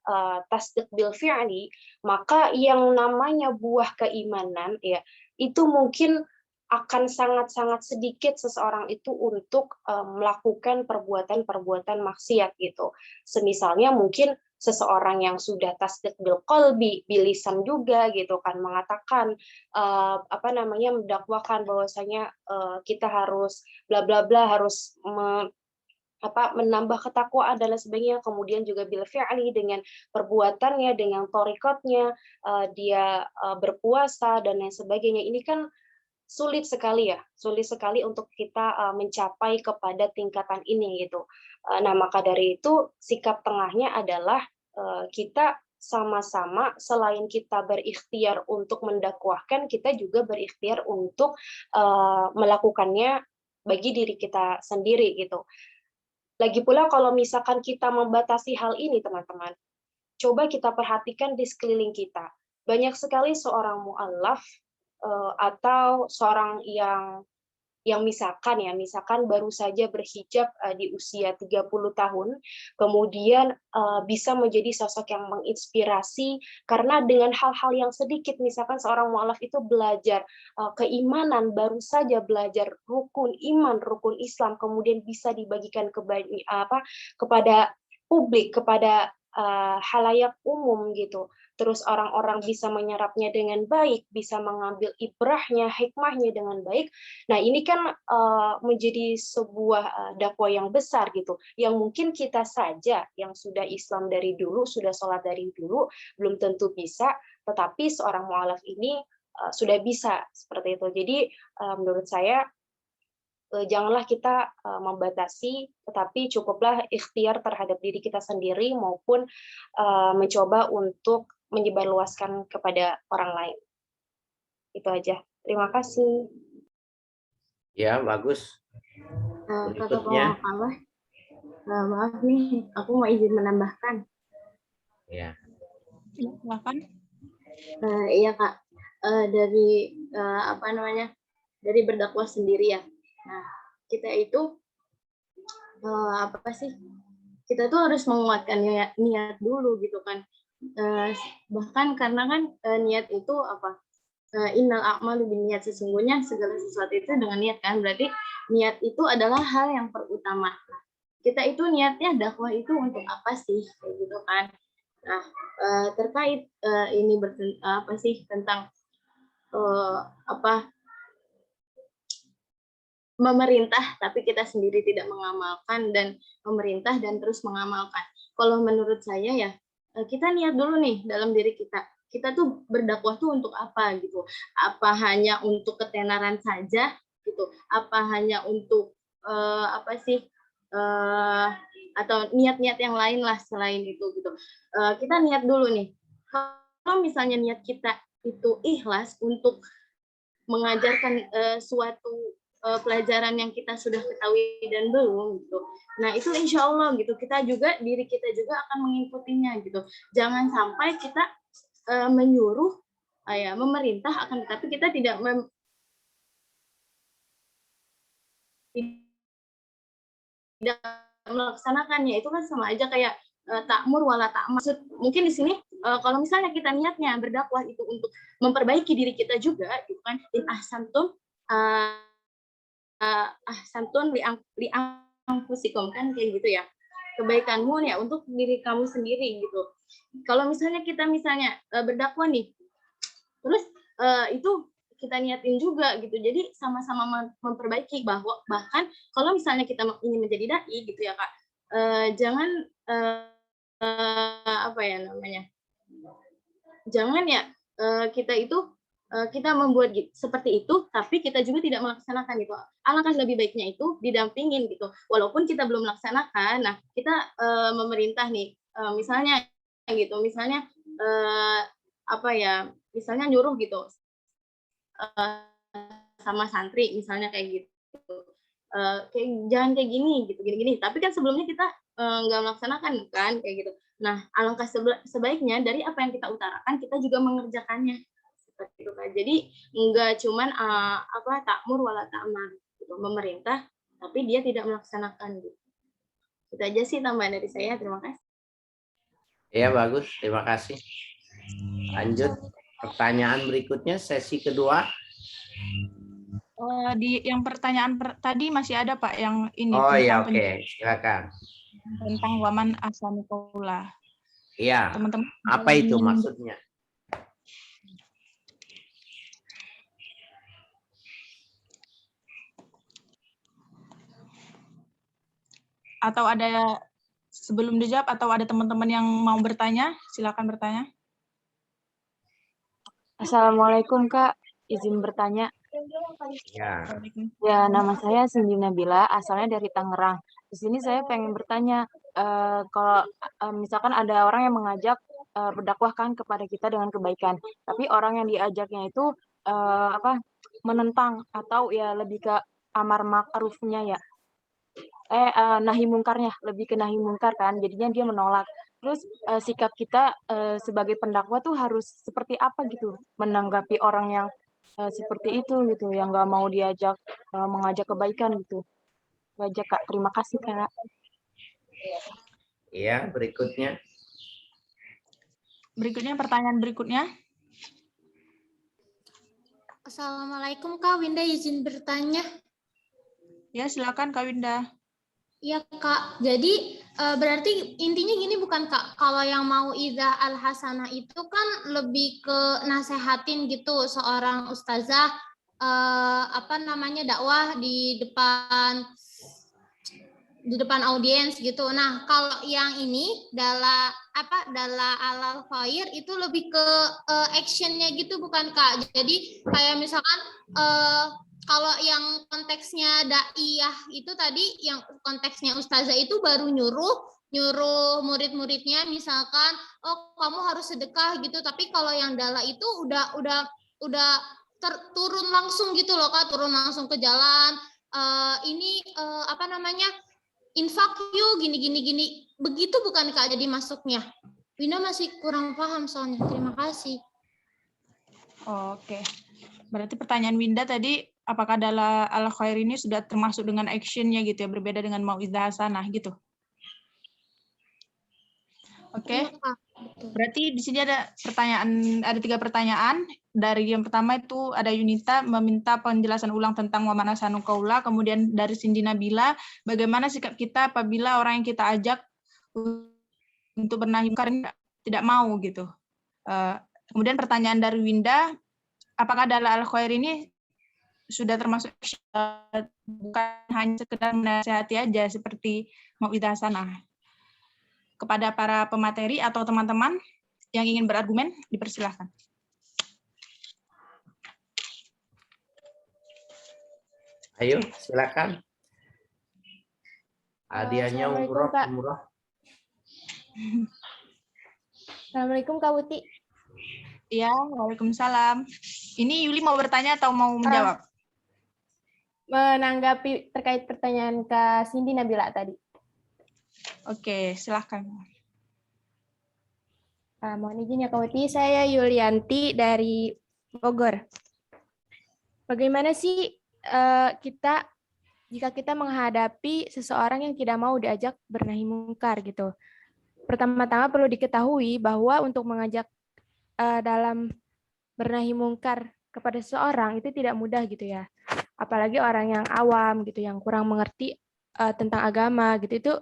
tasdik bil fi'li, maka yang namanya buah keimanan ya itu mungkin akan sangat-sangat sedikit seseorang itu untuk melakukan perbuatan-perbuatan maksiat gitu. Semisalnya mungkin seseorang yang sudah tasdik bil qalbi, bilisan juga gitu kan mengatakan mendakwakan bahwasanya kita harus bla bla bla, harus menambah ketakwaan dan lain sebagainya, kemudian juga bil fi'li dengan perbuatannya, dengan thariqatnya, dia berpuasa dan lain sebagainya. Ini kan sulit sekali untuk kita mencapai kepada tingkatan ini gitu. Nah, maka dari itu sikap tengahnya adalah kita sama-sama selain kita berikhtiar untuk mendakwahkan, kita juga berikhtiar untuk melakukannya bagi diri kita sendiri gitu. Lagi pula kalau misalkan kita membatasi hal ini teman-teman, coba kita perhatikan di sekeliling kita. Banyak sekali seorang mu'allaf atau seorang yang misalkan baru saja berhijab di usia 30 tahun, kemudian bisa menjadi sosok yang menginspirasi karena dengan hal-hal yang sedikit, misalkan seorang mu'allaf itu belajar keimanan, baru saja belajar rukun iman, rukun Islam, kemudian bisa dibagikan kepada publik, kepada halayak umum gitu. Terus orang-orang bisa menyerapnya dengan baik, bisa mengambil ibrahnya, hikmahnya dengan baik. Nah, ini kan menjadi sebuah dakwah yang besar gitu, yang mungkin kita saja yang sudah Islam dari dulu, sudah sholat dari dulu, belum tentu bisa, tetapi seorang mu'alaf ini sudah bisa seperti itu. Jadi menurut saya janganlah kita membatasi, tetapi cukuplah ikhtiar terhadap diri kita sendiri maupun mencoba untuk menyebarluaskan kepada orang lain. Itu aja. Terima kasih. Ya, bagus. Berikutnya. Maaf nih, aku mau izin menambahkan. Ya. Silakan. Iya Kak, dari dari berdakwah sendiri ya. Nah, kita itu kita tuh harus menguatkan niat dulu gitu kan. Bahkan karena kan niat itu innal a'malu binniyat, sesungguhnya segala sesuatu itu dengan niat kan, berarti niat itu adalah hal yang perutama. Nah, kita itu niatnya dakwah itu untuk apa sih kayak gitu kan. Nah, terkait ini tentang memerintah tapi kita sendiri tidak mengamalkan, dan memerintah dan terus mengamalkan. Kalau menurut saya ya kita niat dulu nih dalam diri kita. Kita tuh berdakwah tuh untuk apa gitu? Apa hanya untuk ketenaran saja gitu? Apa hanya untuk atau niat-niat yang lain lah selain itu gitu. Kita niat dulu nih. Kalau misalnya niat kita itu ikhlas untuk mengajarkan suatu pelajaran yang kita sudah ketahui dan belum gitu. Nah itu insya Allah gitu diri kita juga akan mengikutinya gitu. Jangan sampai kita menyuruh memerintah akan tetapi kita tidak melaksanakannya. Itu kan sama aja kayak takmur wala ta'mar. Mungkin di sini kalau misalnya kita niatnya berdakwah itu untuk memperbaiki diri kita juga gitu kan, in ahsantum ahsantum li anfusikum kan kayak gitu ya. Kebaikanmu ya untuk diri kamu sendiri gitu. Kalau misalnya kita berdakwah nih, terus itu kita niatin juga gitu. Jadi sama-sama memperbaiki bahkan kalau misalnya kita ingin menjadi dai gitu ya Kak, jangan jangan ya kita membuat seperti itu, tapi kita juga tidak melaksanakan gitu. Alangkah lebih baiknya itu didampingin gitu. Walaupun kita belum melaksanakan, nah kita memerintah nih, misalnya misalnya nyuruh gitu sama santri, misalnya kayak gitu. Jangan kayak gini gitu, gini. Tapi kan sebelumnya kita nggak melaksanakan kan kayak gitu. Nah, alangkah sebaiknya dari apa yang kita utarakan kita juga mengerjakannya. Seperti itu kan. Jadi enggak cuman takmur wala ta'mar gitu, memerintah tapi dia tidak melaksanakan gitu. Itu aja sih tambahan dari saya. Terima kasih. Ya, bagus. Terima kasih. Lanjut pertanyaan berikutnya, sesi kedua. Di yang pertanyaan tadi masih ada Pak yang ini. Oh ya, oke. Silakan. Tentang waman asani qaula. Iya. Teman-teman. Apa itu maksudnya? Atau ada sebelum dijawab atau ada teman-teman yang mau bertanya, silakan bertanya. Assalamualaikum Kak, izin bertanya. Ya, nama saya Cindy Nabila, asalnya dari Tangerang. Di sini saya pengen bertanya, kalau misalkan ada orang yang mengajak berdakwah kan kepada kita dengan kebaikan, tapi orang yang diajaknya itu menentang atau ya lebih ke amar ma'rufnya ya. Nahi mungkarnya, lebih ke nahi mungkar kan, jadinya dia menolak. Terus sikap kita sebagai pendakwah tuh harus seperti apa gitu menanggapi orang yang seperti itu gitu, yang nggak mau diajak mengajak kebaikan gitu. Wajah Kak, terima kasih Kak. Iya, berikutnya. Pertanyaan berikutnya. Assalamualaikum Kak, Winda izin bertanya. Ya, silakan Kak Winda. Iya Kak, jadi berarti intinya gini bukan Kak, kalau yang mau idzah al-hasanah itu kan lebih ke nasehatin gitu seorang ustazah dakwah di depan audiens gitu. Nah, kalau yang ini dala alal khair itu lebih ke actionnya gitu bukan Kak. Jadi kayak misalkan kalau yang konteksnya daiyah itu tadi, yang konteksnya ustazah itu baru nyuruh murid-muridnya misalkan, oh kamu harus sedekah gitu. Tapi kalau yang dala itu udah turun langsung gitu loh Kak, turun langsung ke jalan. Infak yuk gini. Begitu bukan Kak jadi masuknya? Winda masih kurang paham soalnya. Terima kasih. Oke. Berarti pertanyaan Winda tadi, apakah dala al khair ini sudah termasuk dengan actionnya gitu ya, berbeda dengan mau'idzah hasanah gitu? Oke. Berarti di sini ada 3 pertanyaan. Dari yang pertama itu ada Yunita meminta penjelasan ulang tentang waman asanu qaula, kemudian dari Cindy Nabila, bagaimana sikap kita apabila orang yang kita ajak untuk bernahi mungkar tidak mau gitu. Kemudian pertanyaan dari Winda, apakah dala al khair ini sudah termasuk bukan hanya sekedar menasihati aja seperti mau'idzah hasanah? kepada para pemateri atau teman-teman yang ingin berargumen, dipersilahkan. Ayo, silakan. Hadiahnya Assalamualaikum, umroh, Kak. umroh. Assalamualaikum Kak Uti. Ya, waalaikumsalam. Ini Yuli mau bertanya atau mau menjawab? Menanggapi terkait pertanyaan Kak Cindy Nabila tadi. Oke, silahkan. Mohon izin ya Kak Uti, saya Yulianti dari Bogor. Bagaimana sih kita jika kita menghadapi seseorang yang tidak mau diajak bernahi mungkar gitu? Pertama-tama perlu diketahui bahwa untuk mengajak dalam bernahi mungkar kepada seseorang itu tidak mudah gitu ya. Apalagi orang yang awam gitu, yang kurang mengerti tentang agama gitu, itu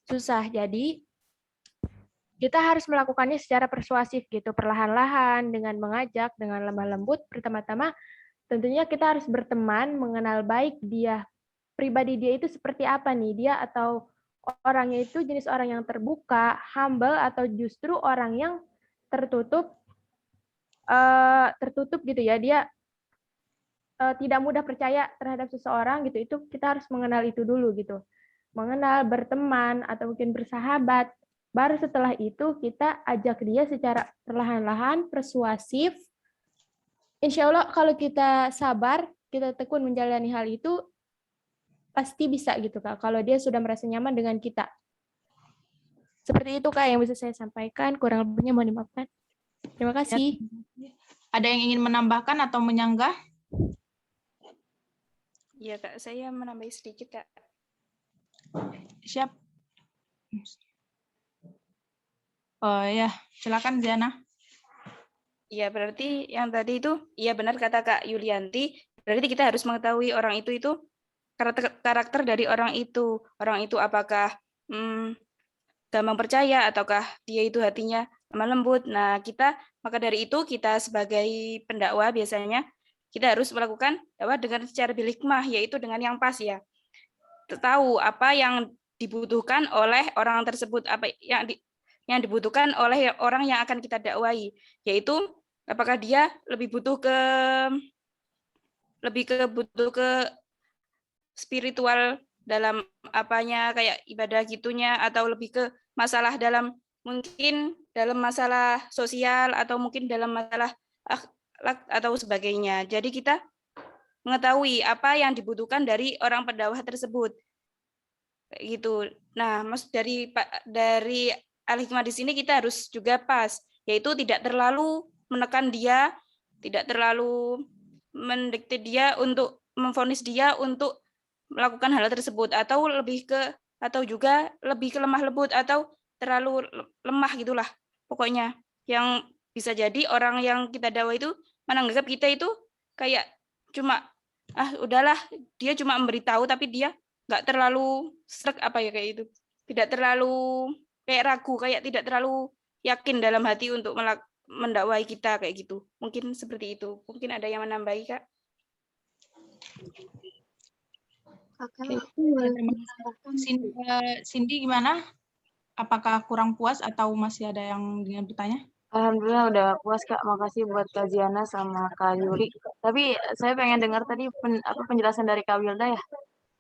susah. Jadi kita harus melakukannya secara persuasif gitu, perlahan-lahan dengan mengajak, dengan lemah lembut. Pertama-tama tentunya kita harus berteman, mengenal baik dia, pribadi dia itu seperti apa nih, dia atau orangnya itu jenis orang yang terbuka, humble, atau justru orang yang tertutup gitu ya, dia tidak mudah percaya terhadap seseorang gitu. Itu kita harus mengenal itu dulu gitu, mengenal, berteman, atau mungkin bersahabat. Baru setelah itu kita ajak dia secara perlahan-lahan, persuasif. Insya Allah kalau kita sabar, kita tekun menjalani hal itu, pasti bisa gitu Kak, kalau dia sudah merasa nyaman dengan kita. Seperti itu Kak yang bisa saya sampaikan, kurang lebihnya mohon dimaafkan. Terima kasih. Ada yang ingin menambahkan atau menyanggah? Iya Kak, saya menambah sedikit Kak. Siap. Oh ya, silakan Ziana. Iya, berarti yang tadi itu, iya benar kata Kak Yulianti, berarti kita harus mengetahui orang itu karakter dari orang itu. Orang itu apakah gampang percaya, ataukah dia itu hatinya lemah lembut. Nah, maka dari itu kita sebagai pendakwah biasanya, kita harus melakukan dakwah dengan secara bil hikmah, yaitu dengan yang pas ya. Tahu apa yang dibutuhkan oleh orang tersebut, apa yang dibutuhkan oleh orang yang akan kita dakwai, yaitu apakah dia lebih butuh ke spiritual dalam apanya, kayak ibadah gitunya, atau lebih ke masalah mungkin dalam masalah sosial, atau mungkin dalam masalah akhlak atau sebagainya. Jadi kita mengetahui apa yang dibutuhkan dari orang pendakwah tersebut. Kayak gitu. Nah, maksud dari al-hikmah di sini kita harus juga pas, yaitu tidak terlalu menekan dia, tidak terlalu mendikte dia untuk memvonis dia untuk melakukan hal tersebut, atau juga lebih ke lemah lembut atau terlalu lemah gitulah. Pokoknya yang bisa jadi orang yang kita dakwah itu menganggap kita itu kayak cuma udahlah, dia cuma memberitahu, tapi dia nggak terlalu srek kayak itu. Tidak terlalu kayak ragu, kayak tidak terlalu yakin dalam hati untuk mendakwai kita kayak gitu. Mungkin seperti itu. Mungkin ada yang menambahi, Kak? Cindy gimana? Apakah kurang puas atau masih ada yang ingin bertanya? Alhamdulillah udah puas Kak, makasih buat Kak Ziana sama Kak Yuri. Tapi saya pengen dengar tadi penjelasan dari Kak Wilda ya.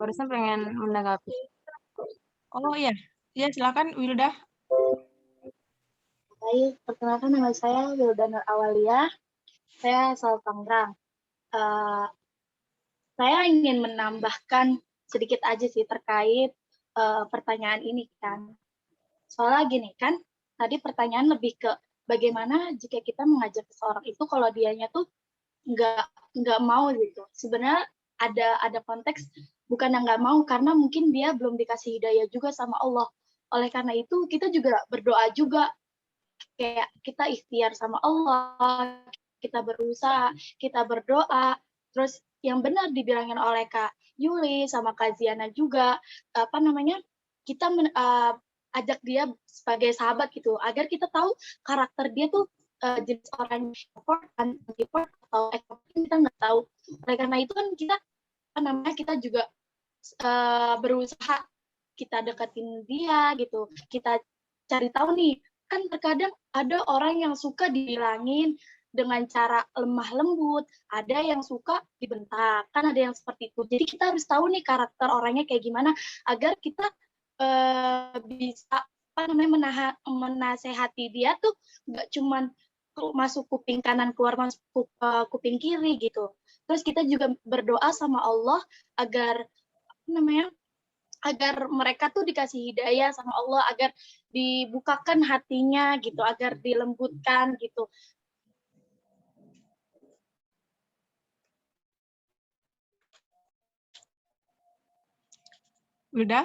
Barusan pengen menanggapi. Oh iya, silakan Wilda. Baik, perkenalkan nama saya Wilda Nur Awalia. Saya asal Tangerang. Saya ingin menambahkan sedikit aja sih terkait pertanyaan ini kan. Soalnya gini kan, tadi pertanyaan lebih ke bagaimana jika kita mengajak seseorang itu kalau dianya tuh nggak mau gitu. Sebenarnya ada konteks bukan yang nggak mau, karena mungkin dia belum dikasih hidayah juga sama Allah. Oleh karena itu kita juga berdoa juga, kayak kita ikhtiar sama Allah, kita berusaha, kita berdoa. Terus yang benar dibilangin oleh Kak Yuli sama Kak Ziana juga, kita ajak dia sebagai sahabat gitu, agar kita tahu karakter dia tuh jenis orang support atau kita nggak tahu. Oleh karena itu kan kita juga berusaha, kita deketin dia gitu, kita cari tahu nih, kan terkadang ada orang yang suka dibilangin dengan cara lemah lembut, ada yang suka dibentak, kan ada yang seperti itu. Jadi kita harus tahu nih karakter orangnya kayak gimana agar kita bisa menasehati dia tuh nggak cuman masuk kuping kanan keluar masuk kuping kiri gitu. Terus kita juga berdoa sama Allah agar agar mereka tuh dikasih hidayah sama Allah, agar dibukakan hatinya gitu, agar dilembutkan gitu. Udah?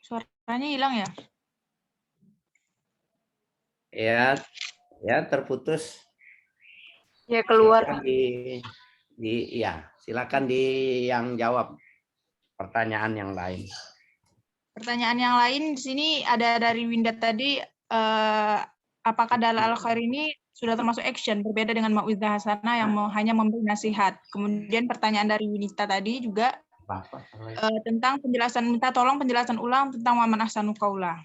Suaranya hilang ya? Ya terputus. Ya keluar. Silakan yang jawab pertanyaan yang lain. Pertanyaan yang lain di sini ada dari Winda tadi, apakah dalal al-khair ini sudah termasuk action, berbeda dengan mau'izah hasanah yang hanya memberi nasihat. Kemudian pertanyaan dari Winita tadi juga tentang penjelasan, minta tolong penjelasan ulang tentang wa man ahsanu qaula.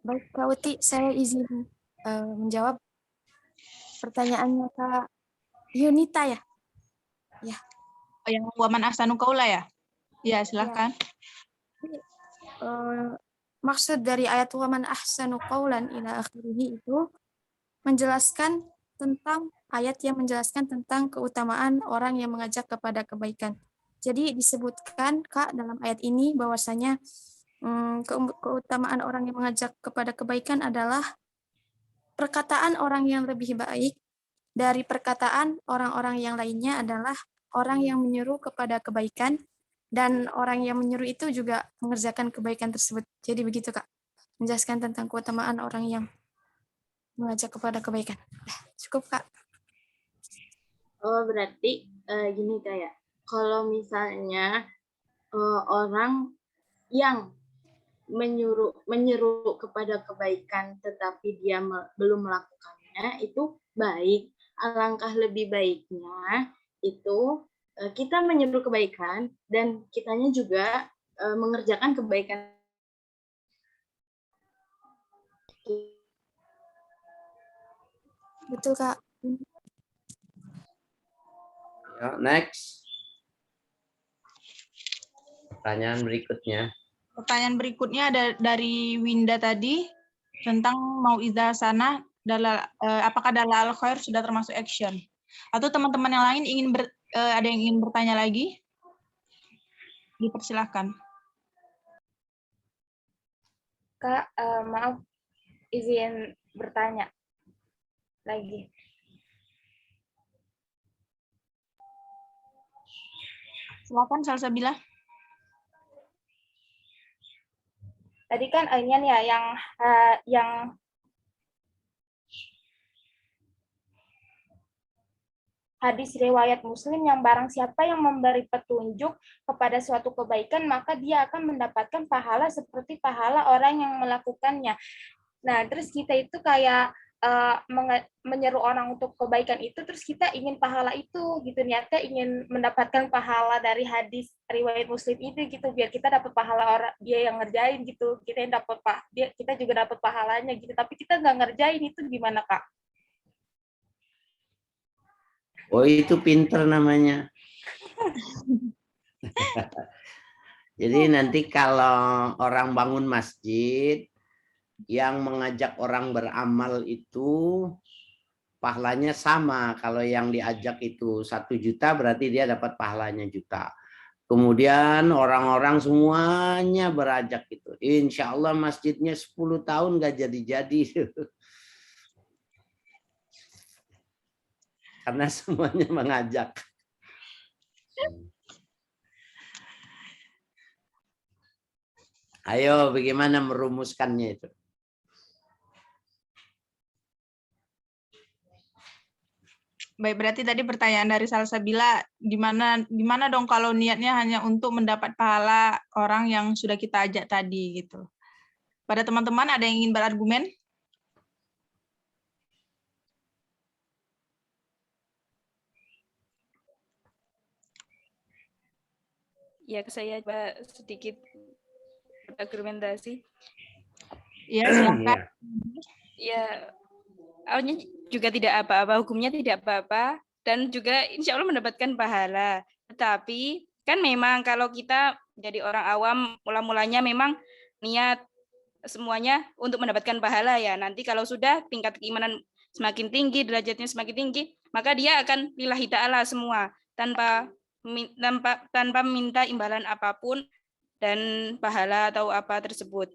Baik, Kak Uti, saya izin menjawab pertanyaannya Kak Yunita ya? Ya. Oh, yang wa man ahsanu qaula ya? Ya, silakan. Maksud dari ayat wa man ahsanu qaulan ila akhirih itu menjelaskan tentang ayat yang menjelaskan tentang keutamaan orang yang mengajak kepada kebaikan. Jadi disebutkan Kak dalam ayat ini bahwasanya keutamaan orang yang mengajak kepada kebaikan adalah perkataan orang yang lebih baik dari perkataan orang-orang yang lainnya adalah orang yang menyuruh kepada kebaikan, dan orang yang menyuruh itu juga mengerjakan kebaikan tersebut. Jadi begitu Kak, menjelaskan tentang keutamaan orang yang mengajak kepada kebaikan. Cukup Kak. Oh berarti gini kayak, kalau misalnya orang yang menyeru kepada kebaikan tetapi dia belum melakukannya, itu baik. Alangkah lebih baiknya itu kita menyeru kebaikan dan kitanya juga mengerjakan kebaikan. Betul Kak. Ya, next. Pertanyaan berikutnya. Pertanyaan berikutnya ada dari Winda tadi tentang mau'izah hasanah, apakah dalal al-khair sudah termasuk action? Atau teman-teman yang lain ada yang ingin bertanya lagi? Dipersilahkan. Kak, maaf, izin bertanya lagi. Silakan Salsabila. Tadi kan ini ya yang hadis riwayat Muslim yang barang siapa yang memberi petunjuk kepada suatu kebaikan maka dia akan mendapatkan pahala seperti pahala orang yang melakukannya. Nah, terus kita itu kayak menyeru orang untuk kebaikan itu, terus kita ingin pahala itu gitu, niatnya ingin mendapatkan pahala dari hadis riwayat Muslim itu gitu, biar kita dapat pahala orang dia yang ngerjain gitu, kita yang dapat kita juga dapat pahalanya gitu, tapi kita nggak ngerjain, itu gimana Kak? Oh itu pinter namanya. Jadi nanti kalau orang bangun masjid, yang mengajak orang beramal itu pahalanya sama. Kalau yang diajak itu 1 juta berarti dia dapat pahalanya juta. Kemudian orang-orang semuanya berajak itu. Insya Allah masjidnya 10 tahun gak jadi-jadi. Karena semuanya mengajak. Ayo bagaimana merumuskannya itu? Baik, berarti tadi pertanyaan dari Salsabila, gimana dong kalau niatnya hanya untuk mendapat pahala orang yang sudah kita ajak tadi gitu. Pada teman-teman ada yang ingin berargumen? Ya, saya coba sedikit argumentasi. Ya, silakan. Ya, awalnya juga tidak apa-apa, hukumnya tidak apa-apa, dan juga insya Allah mendapatkan pahala. Tetapi kan memang kalau kita jadi orang awam, mula-mulanya memang niat semuanya untuk mendapatkan pahala ya. Nanti kalau sudah tingkat keimanan semakin tinggi, derajatnya semakin tinggi, maka dia akan lillahi ta'ala semua tanpa minta imbalan apapun dan pahala atau apa tersebut.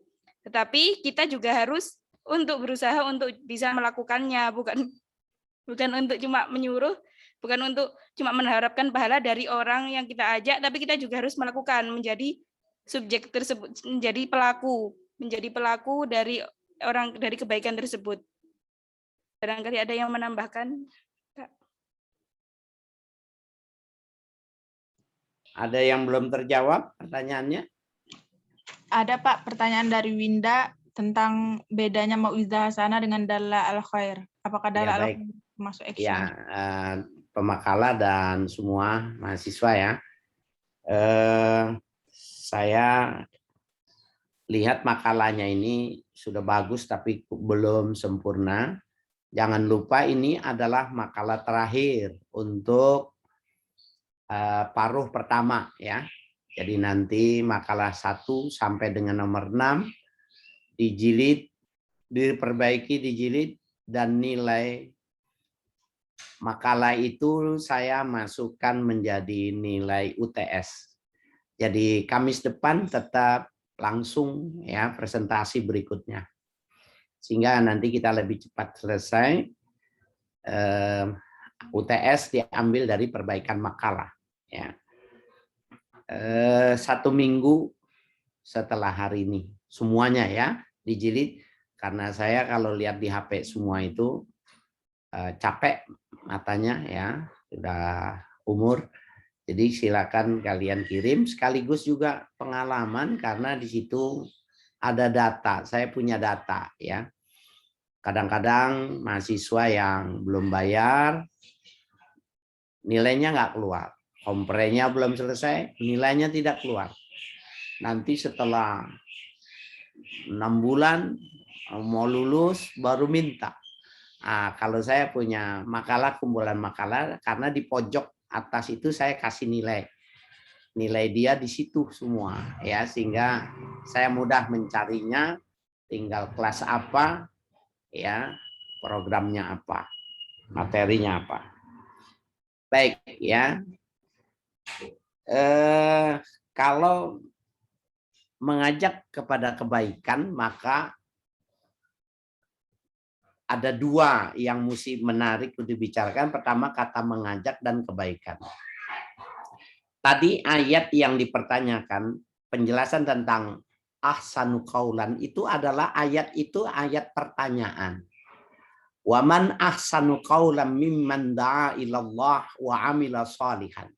Tetapi kita juga harus untuk berusaha untuk bisa melakukannya, bukan untuk cuma menyuruh, bukan untuk cuma mengharapkan pahala dari orang yang kita ajak, tapi kita juga harus melakukan, menjadi subjek tersebut, menjadi pelaku dari kebaikan tersebut. Barangkali ada yang menambahkan? Ada yang belum terjawab pertanyaannya? Ada Pak pertanyaan dari Winda tentang bedanya mau'izah hasanah dengan dalal al-khair. Apakah dalal baik. al-khair masuk action? Ya, pemakala dan semua mahasiswa ya. Saya lihat makalahnya ini sudah bagus tapi belum sempurna. Jangan lupa ini adalah makalah terakhir untuk paruh pertama ya. Jadi nanti makalah 1 sampai dengan nomor 6 dijilid, diperbaiki, dijilid, dan nilai makalah itu saya masukkan menjadi nilai UTS. Jadi Kamis depan tetap langsung ya presentasi berikutnya. Sehingga nanti kita lebih cepat selesai. UTS diambil dari perbaikan makalah ya. 1 minggu setelah hari ini semuanya ya dijilid, karena saya kalau lihat di HP semua itu capek matanya ya, sudah umur. Jadi silakan kalian kirim, sekaligus juga pengalaman karena di situ ada data. Saya punya data ya. Kadang-kadang mahasiswa yang belum bayar nilainya nggak keluar, komprenya belum selesai, nilainya tidak keluar. Nanti setelah 6 bulan mau lulus baru minta. Kalau saya punya makalah, kumpulan makalah, karena di pojok atas itu saya kasih nilai dia di situ semua ya, sehingga saya mudah mencarinya, tinggal kelas apa ya, programnya apa, materinya apa. Baik ya. Kalau mengajak kepada kebaikan, maka ada 2 yang mesti menarik untuk dibicarakan. Pertama, kata mengajak dan kebaikan. Tadi ayat yang dipertanyakan, penjelasan tentang ahsanu qaulan itu adalah ayat pertanyaan. Waman ahsanu qaulan mimman da'a ilallah wa amila shalihan.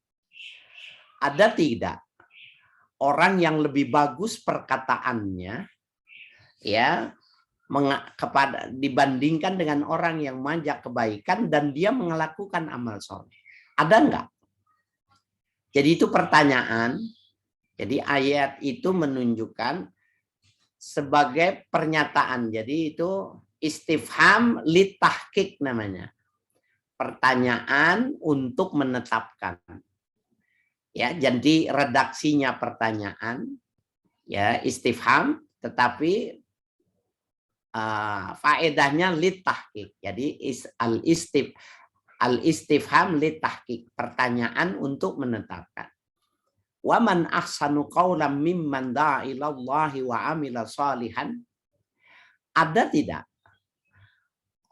Ada tidak orang yang lebih bagus perkataannya ya dibandingkan dengan orang yang mengajak kebaikan dan dia melakukan amal soleh? Ada enggak? Jadi itu pertanyaan. Jadi ayat itu menunjukkan sebagai pernyataan. Jadi itu istifham litahqiq namanya. Pertanyaan untuk menetapkan. Ya, jadi redaksinya pertanyaan ya istifham, tetapi faedahnya litahqiq. Jadi al-istifham litahqiq, pertanyaan untuk menetapkan. Wa man ahsanu qaulan mimman da'a ilallahi wa amila shalihan. Ada tidak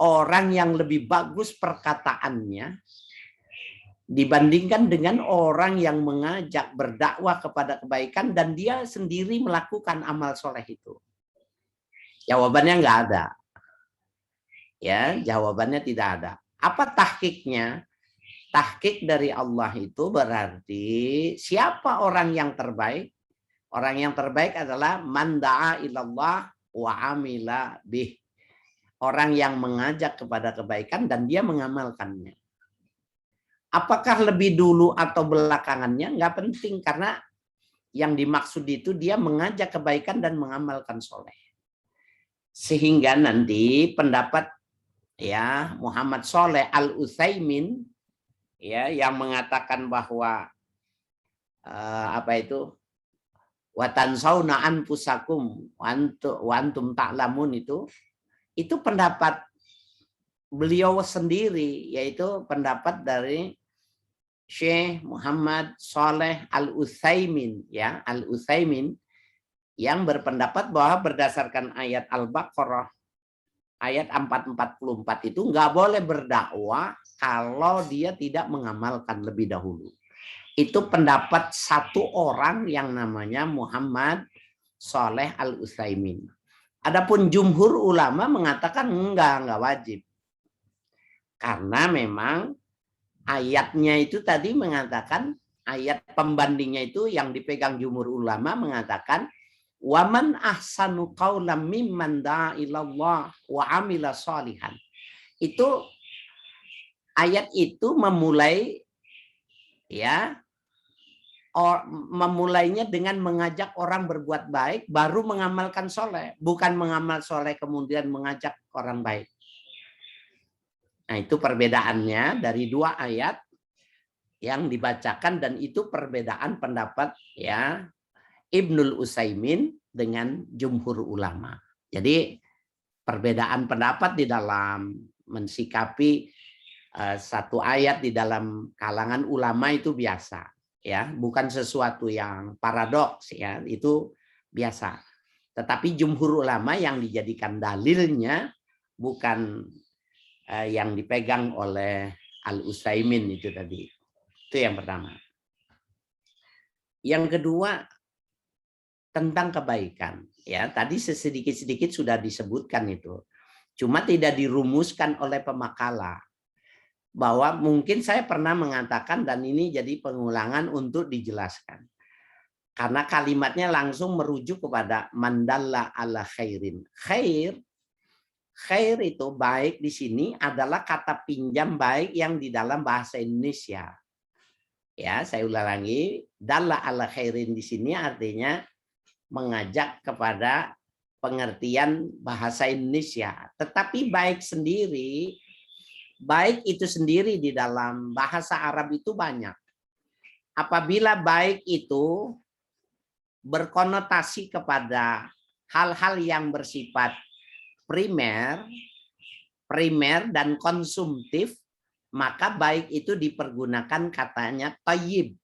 orang yang lebih bagus perkataannya dibandingkan dengan orang yang mengajak berdakwah kepada kebaikan dan dia sendiri melakukan amal soleh itu? Jawabannya enggak ada. Ya, jawabannya tidak ada. Apa tahqiqnya? Tahqiq dari Allah itu berarti siapa orang yang terbaik? Orang yang terbaik adalah man da'a ilallah wa amila bih. Orang yang mengajak kepada kebaikan dan dia mengamalkannya. Apakah lebih dulu atau belakangannya? Enggak penting, karena yang dimaksud itu dia mengajak kebaikan dan mengamalkan soleh. Sehingga nanti pendapat ya Muhammad Shalih Al-Utsaimin ya yang mengatakan bahwa apa itu watansauna anfusakum wa antum ta'lamun itu pendapat beliau sendiri, yaitu pendapat dari Syekh Muhammad Shalih Al-Utsaimin ya, Al-Utsaimin yang berpendapat bahwa berdasarkan ayat Al-Baqarah ayat 444 itu nggak boleh berdakwah kalau dia tidak mengamalkan lebih dahulu. Itu pendapat satu orang yang namanya Muhammad Shalih Al-Utsaimin. Adapun jumhur ulama mengatakan enggak wajib. Karena memang ayatnya itu tadi mengatakan, ayat pembandingnya itu yang dipegang jumhur ulama mengatakan, waman ahsanu qaulam mimman da'a ilallah wa amila sholihan. Itu ayat itu memulai ya memulainya dengan mengajak orang berbuat baik baru mengamalkan soleh, bukan mengamal soleh kemudian mengajak orang baik. Nah, itu perbedaannya dari dua ayat yang dibacakan, dan itu perbedaan pendapat ya Ibnul Utsaimin dengan jumhur ulama. Jadi perbedaan pendapat di dalam mensikapi satu ayat di dalam kalangan ulama itu biasa. Ya, bukan sesuatu yang paradoks ya, itu biasa. Tetapi jumhur ulama yang dijadikan dalilnya bukan yang dipegang oleh Al-Utsaimin itu tadi. Itu yang pertama. Yang kedua tentang kebaikan. Ya, tadi sedikit-sedikit sudah disebutkan itu. Cuma tidak dirumuskan oleh pemakalah. Bahwa mungkin saya pernah mengatakan, dan ini jadi pengulangan untuk dijelaskan. Karena kalimatnya langsung merujuk kepada mandalla ala khairin. Khair itu baik di sini adalah kata pinjam baik yang di dalam bahasa Indonesia. Ya, saya ulang lagi, dalla ala khairin di sini artinya mengajak kepada pengertian bahasa Indonesia. Tetapi baik sendiri, baik itu sendiri di dalam bahasa Arab itu banyak. Apabila baik itu berkonotasi kepada hal-hal yang bersifat primer dan konsumtif, maka baik itu dipergunakan katanya thayyib.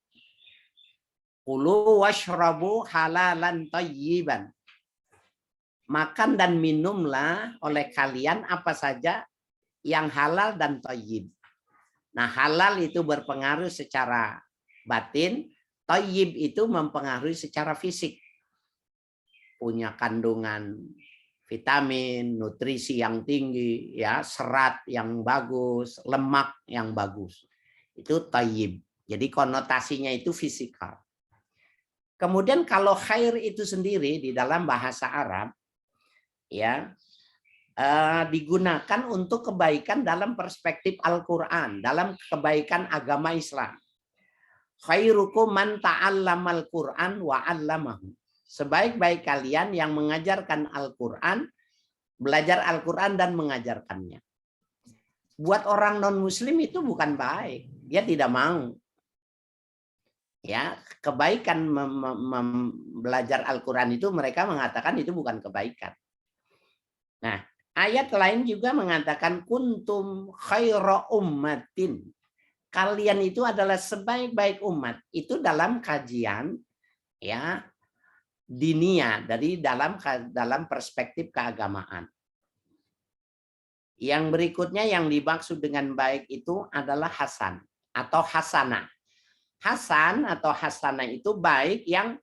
Kulu washrabu halalan thayyiban. Makan dan minumlah oleh kalian apa saja yang halal dan thayyib. Nah, halal itu berpengaruh secara batin, thayyib itu mempengaruhi secara fisik. Punya kandungan vitamin, nutrisi yang tinggi, ya, serat yang bagus, lemak yang bagus. Itu thayyib. Jadi konotasinya itu fisikal. Kemudian kalau khair itu sendiri di dalam bahasa Arab ya digunakan untuk kebaikan dalam perspektif Al-Qur'an, dalam kebaikan agama Islam. Khairukum man ta'allamal Qur'an wa 'allamahu. Sebaik-baik kalian yang mengajarkan Al-Qur'an, belajar Al-Qur'an dan mengajarkannya. Buat orang non-muslim itu bukan baik. Dia tidak mau. Ya, kebaikan belajar Al-Qur'an itu mereka mengatakan itu bukan kebaikan. Nah, ayat lain juga mengatakan kuntum khaira ummatin. Kalian itu adalah sebaik-baik umat. Itu dalam kajian ya dinia, dari dalam perspektif keagamaan. Yang berikutnya yang dimaksud dengan baik itu adalah hasan atau hasanah. Hasan atau hasanah itu baik yang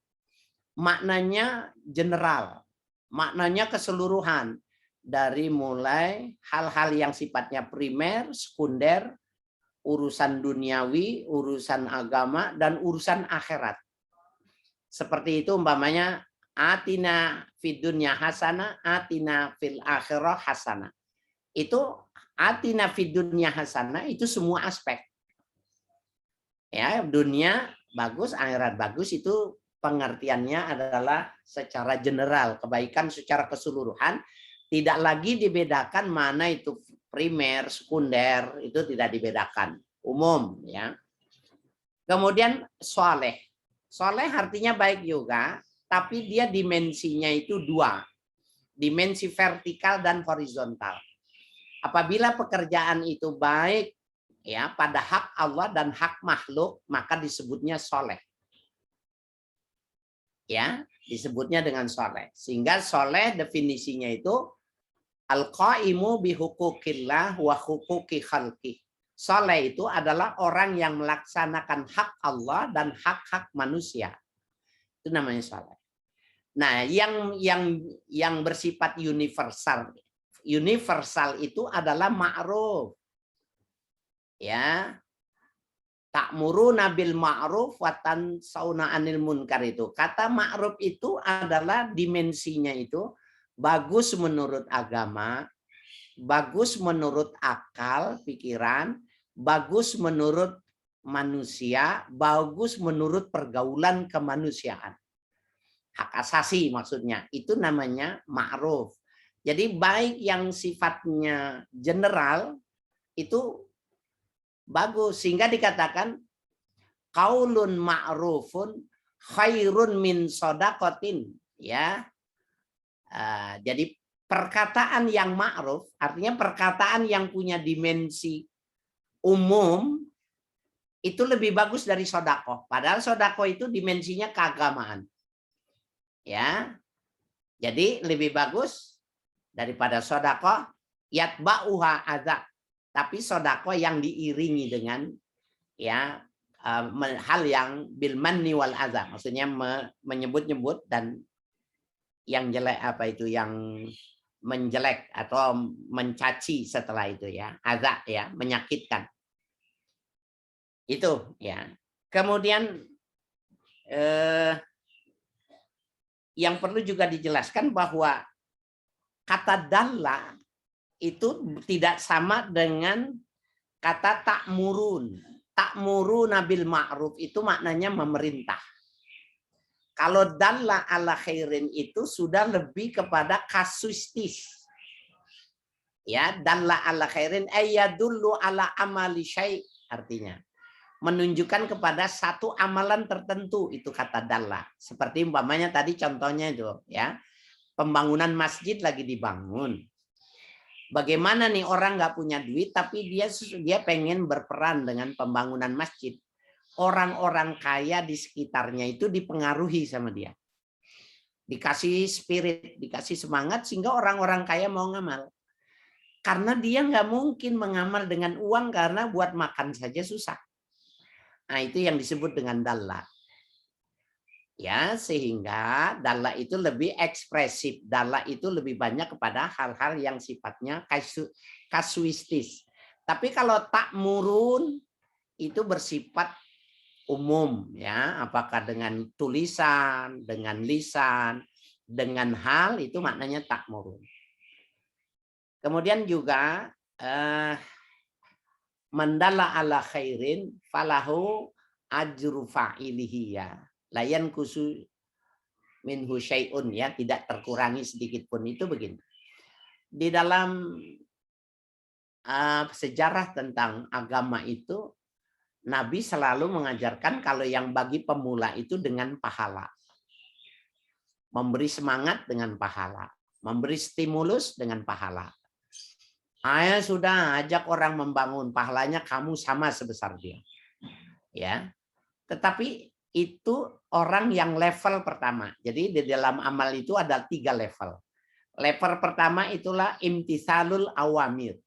maknanya general, maknanya keseluruhan, dari mulai hal-hal yang sifatnya primer, sekunder, urusan duniawi, urusan agama, dan urusan akhirat. Seperti itu umpamanya atina fid dunya hasanah, atina fil akhirah hasanah. Itu atina fid dunya hasanah itu semua aspek. Ya, dunia bagus, akhirat bagus, itu pengertiannya adalah secara general, kebaikan secara keseluruhan, tidak lagi dibedakan mana itu primer, sekunder, itu tidak dibedakan, umum ya. Kemudian soleh. Soleh artinya baik juga, tapi dia dimensinya itu dua. Dimensi vertikal dan horizontal. Apabila pekerjaan itu baik ya pada hak Allah dan hak makhluk, maka disebutnya soleh. Ya, disebutnya dengan soleh. Sehingga soleh definisinya itu al-qaimu bihuquqillah wa huquqi khalqih. Soleh itu adalah orang yang melaksanakan hak Allah dan hak-hak manusia. Itu namanya soleh. Nah, yang bersifat universal itu adalah ma'ruf. Ya. Ta'muruna bil ma'ruf wa tansauna 'anil munkar itu. Kata ma'ruf itu adalah dimensinya itu bagus menurut agama, bagus menurut akal, pikiran, bagus menurut manusia, bagus menurut pergaulan kemanusiaan. Hak asasi maksudnya, itu namanya ma'ruf. Jadi baik yang sifatnya general itu bagus, sehingga dikatakan qaulun ma'rufun khairun min shadaqatin, ya. Jadi perkataan yang ma'ruf artinya perkataan yang punya dimensi umum itu lebih bagus dari sodako. Padahal sodako itu dimensinya keagamaan. Ya, jadi lebih bagus daripada sodako yatba'uha adza. Tapi sodako yang diiringi dengan ya hal yang bil manni wal adza. Maksudnya menyebut-nyebut dan yang jelek apa itu yang menjelek atau mencaci setelah itu ya, adza ya, menyakitkan. Itu ya. Kemudian yang perlu juga dijelaskan bahwa kata dalla itu tidak sama dengan kata ta'murun. Ta'murun bil ma'ruf itu maknanya memerintah. Kalau dalla ala khairin itu sudah lebih kepada kasuistis. Ya, dalla ala khairin ayadullu ala amali syai' artinya menunjukkan kepada satu amalan tertentu, itu kata dalla. Seperti umpamanya tadi contohnya itu ya. Pembangunan masjid lagi dibangun. Bagaimana nih orang nggak punya duit tapi dia pengen berperan dengan pembangunan masjid. Orang-orang kaya di sekitarnya itu dipengaruhi sama dia. Dikasih spirit, dikasih semangat sehingga orang-orang kaya mau ngamal. Karena dia nggak mungkin mengamal dengan uang karena buat makan saja susah. Nah, itu yang disebut dengan dalla. Ya, sehingga dalla itu lebih ekspresif. Dalla itu lebih banyak kepada hal-hal yang sifatnya kasuistis. Tapi kalau ta'murun itu bersifat umum ya, apakah dengan tulisan, dengan lisan, dengan hal itu maknanya ta'murun. Kemudian juga mandalla ala khairin falahu ajru fa'ilihi ya. Layan kusu minhu syai'un ya, tidak terkurangi sedikit pun, itu begini. Di dalam sejarah tentang agama itu Nabi selalu mengajarkan kalau yang bagi pemula itu dengan pahala. Memberi semangat dengan pahala, memberi stimulus dengan pahala. Ayah sudah ajak orang membangun, pahalanya kamu sama sebesar dia. Ya. Tetapi itu orang yang level pertama. Jadi di dalam amal itu ada 3 level. Level pertama itulah imtithalul awamir.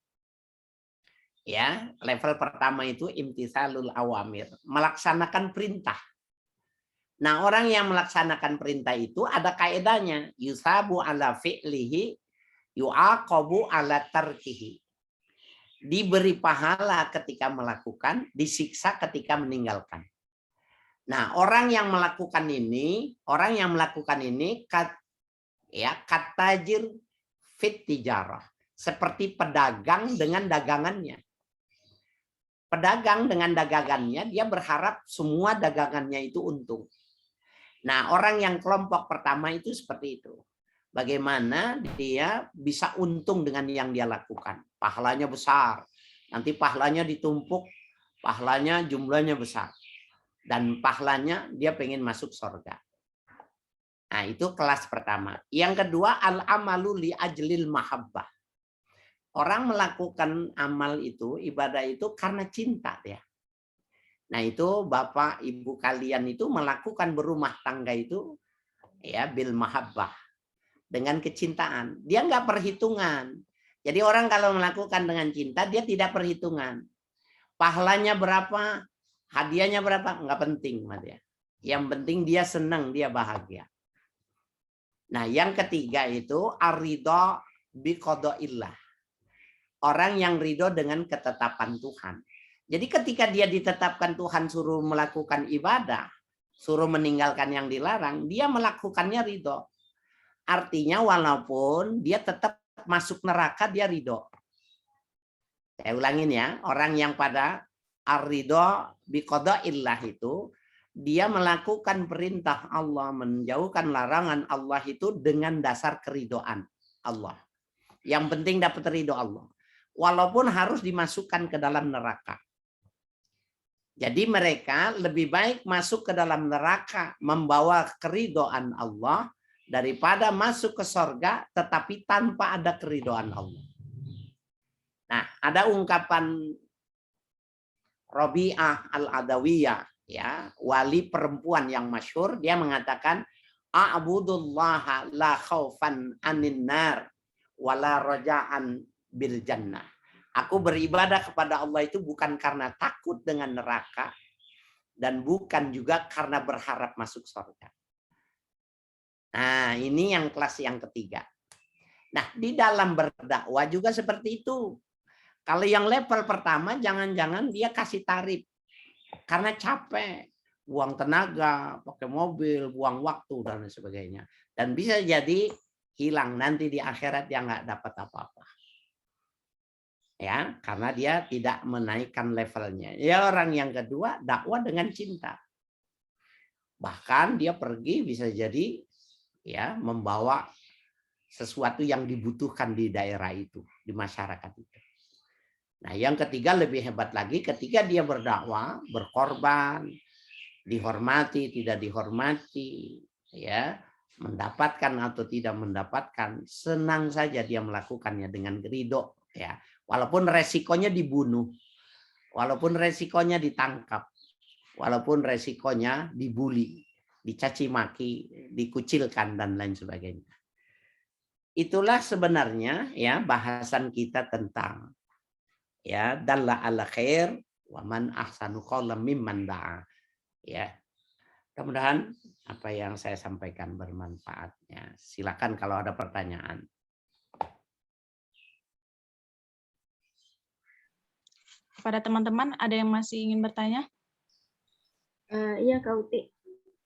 Ya, level pertama itu imtithalul awamir, melaksanakan perintah. Nah, orang yang melaksanakan perintah itu ada kaedahnya, yusabu ala fi'lihi yu'aqabu ala tarkihi. Diberi pahala ketika melakukan, disiksa ketika meninggalkan. Nah, orang yang melakukan ini katajir fit tijarah, seperti pedagang dengan dagangannya. Pedagang dengan dagangannya dia berharap semua dagangannya itu untung. Nah, orang yang kelompok pertama itu seperti itu. Bagaimana dia bisa untung dengan yang dia lakukan. Pahalanya besar. Nanti pahalanya ditumpuk, pahalanya jumlahnya besar. Dan pahalanya dia pengen masuk surga. Nah, itu kelas pertama. Yang kedua, al-amalu li ajlil mahabbah. Orang melakukan amal itu, ibadah itu karena cinta dia. Nah, itu Bapak Ibu kalian itu melakukan berumah tangga itu ya bil mahabbah, dengan kecintaan. Dia nggak perhitungan. Jadi orang kalau melakukan dengan cinta, dia tidak perhitungan. Pahalanya berapa, hadiahnya berapa, nggak penting sama dia. Yang penting dia senang, dia bahagia. Nah, yang ketiga itu ar-ridha bi qadaillah. Orang yang ridho dengan ketetapan Tuhan. Jadi ketika dia ditetapkan Tuhan suruh melakukan ibadah, suruh meninggalkan yang dilarang, dia melakukannya ridho. Artinya walaupun dia tetap masuk neraka, dia ridho. Saya ulangin ya, orang yang pada ar-ridho bi qadaillah itu, dia melakukan perintah Allah, menjauhkan larangan Allah itu dengan dasar keridoan Allah. Yang penting dapat ridho Allah. Walaupun harus dimasukkan ke dalam neraka. Jadi mereka lebih baik masuk ke dalam neraka membawa keridoan Allah daripada masuk ke sorga tetapi tanpa ada keridoan Allah. Nah, ada ungkapan Rabi'ah al-Adawiyah, ya, wali perempuan yang masyhur, dia mengatakan a'budullaha la khaufan anin nar wala raja'an bil jannah. Aku beribadah kepada Allah itu bukan karena takut dengan neraka dan bukan juga karena berharap masuk surga. Nah, ini yang kelas yang ketiga. Nah, di dalam berdakwah juga seperti itu. Kalau yang level pertama jangan-jangan dia kasih tarif karena capek, buang tenaga, pakai mobil, buang waktu dan sebagainya. Dan bisa jadi hilang nanti di akhirat dia nggak dapat apa-apa. Ya, karena dia tidak menaikkan levelnya. Ya, orang yang kedua dakwah dengan cinta. Bahkan dia pergi bisa jadi ya membawa sesuatu yang dibutuhkan di daerah itu, di masyarakat itu. Nah, yang ketiga lebih hebat lagi, ketika dia berdakwah, berkorban, dihormati, tidak dihormati, ya, mendapatkan atau tidak mendapatkan, senang saja dia melakukannya dengan ridho, ya. Walaupun resikonya dibunuh, walaupun resikonya ditangkap, walaupun resikonya dibully, dicaci maki, dikucilkan dan lain sebagainya. Itulah sebenarnya ya bahasan kita tentang ya dalla ala khair wa man ahsanu qawlan mimman da'a. Ya. Mudah-mudahan apa yang saya sampaikan bermanfaatnya. Silakan kalau ada pertanyaan. Pada teman-teman ada yang masih ingin bertanya? Iya Kak Uti,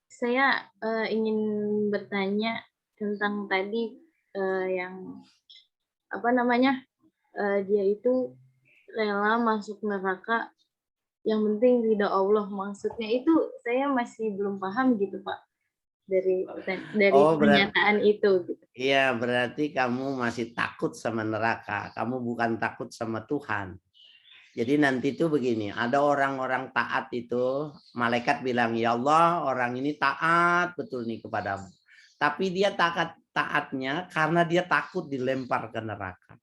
saya ingin bertanya tentang tadi yang apa namanya dia itu rela masuk neraka yang penting ridha Allah, maksudnya itu saya masih belum paham gitu Pak dari pernyataan itu. Gitu. Iya, berarti kamu masih takut sama neraka, kamu bukan takut sama Tuhan. Jadi nanti itu begini, ada orang-orang taat itu, malaikat bilang, ya Allah orang ini taat betul nih kepadamu. Tapi dia taatnya karena dia takut dilempar ke neraka.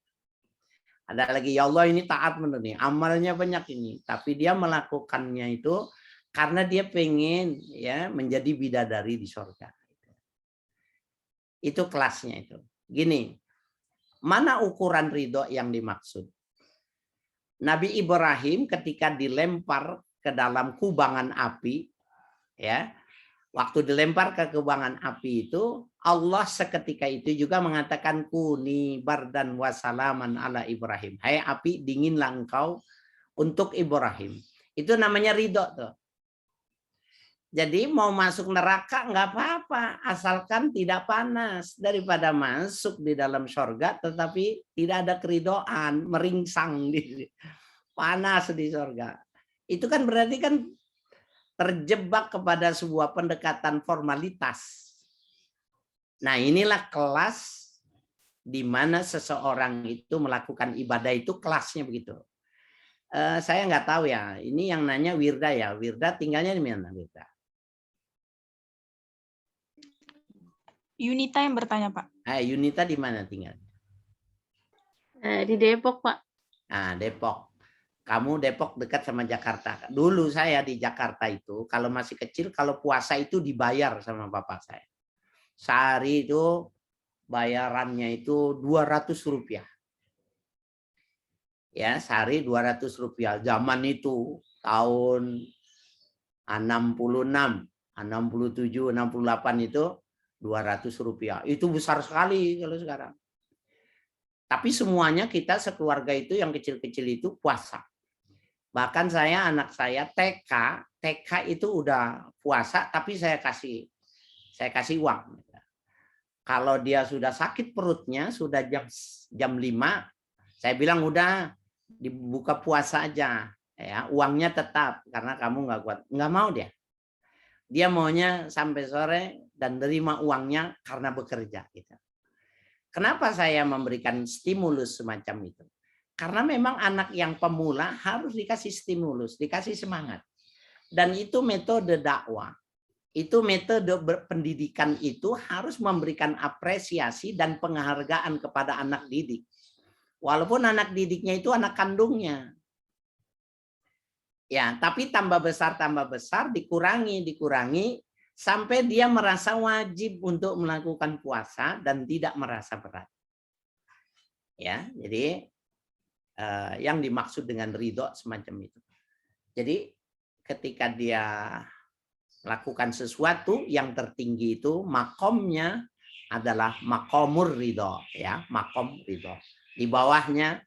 Ada lagi, ya Allah ini taat benar nih, amalnya banyak ini. Tapi dia melakukannya itu karena dia pengen ya menjadi bidadari di surga. Itu kelasnya itu. Gini, mana ukuran ridho yang dimaksud? Nabi Ibrahim ketika dilempar ke dalam kubangan api, ya, waktu dilempar ke kubangan api itu, Allah seketika itu juga mengatakan kuni bardan wasalaman ala Ibrahim. Hai api, dinginlah engkau untuk Ibrahim. Itu namanya ridho tuh. Jadi mau masuk neraka nggak apa-apa, asalkan tidak panas daripada masuk di dalam surga tetapi tidak ada keridoan, meringsang di panas di surga. Itu kan berarti kan terjebak kepada sebuah pendekatan formalitas. Nah, inilah kelas di mana seseorang itu melakukan ibadah itu kelasnya begitu. Saya nggak tahu ya, ini yang nanya Wirda ya. Wirda tinggalnya di mana, Wirda? Yunita yang bertanya, Pak. Yunita di mana tinggal? Di Depok, Pak. Nah, Depok. Kamu Depok dekat sama Jakarta. Dulu saya di Jakarta itu, kalau masih kecil, kalau puasa itu dibayar sama bapak saya. Sehari itu bayarannya itu 200 rupiah. Ya, sehari 200 rupiah. Zaman itu tahun 66, 67, 68 itu 200 rupiah. Itu besar sekali kalau sekarang. Tapi semuanya kita sekeluarga itu yang kecil-kecil itu puasa. Bahkan saya, anak saya TK itu udah puasa, tapi saya kasih uang. Kalau dia sudah sakit perutnya, sudah jam 5, saya bilang udah dibuka puasa aja, ya uangnya tetap karena kamu nggak kuat. Nggak mau dia maunya sampai sore dan terima uangnya karena bekerja. Gitu. Kenapa saya memberikan stimulus semacam itu? Karena memang anak yang pemula harus dikasih stimulus, dikasih semangat. Dan itu metode dakwah. Itu metode pendidikan itu harus memberikan apresiasi dan penghargaan kepada anak didik. Walaupun anak didiknya itu anak kandungnya. Ya, tapi tambah besar dikurangi sampai dia merasa wajib untuk melakukan puasa dan tidak merasa berat. Ya, jadi yang dimaksud dengan ridho semacam itu. Jadi ketika dia melakukan sesuatu yang tertinggi itu makomnya adalah makomur ridho, ya, makom ridho. Di bawahnya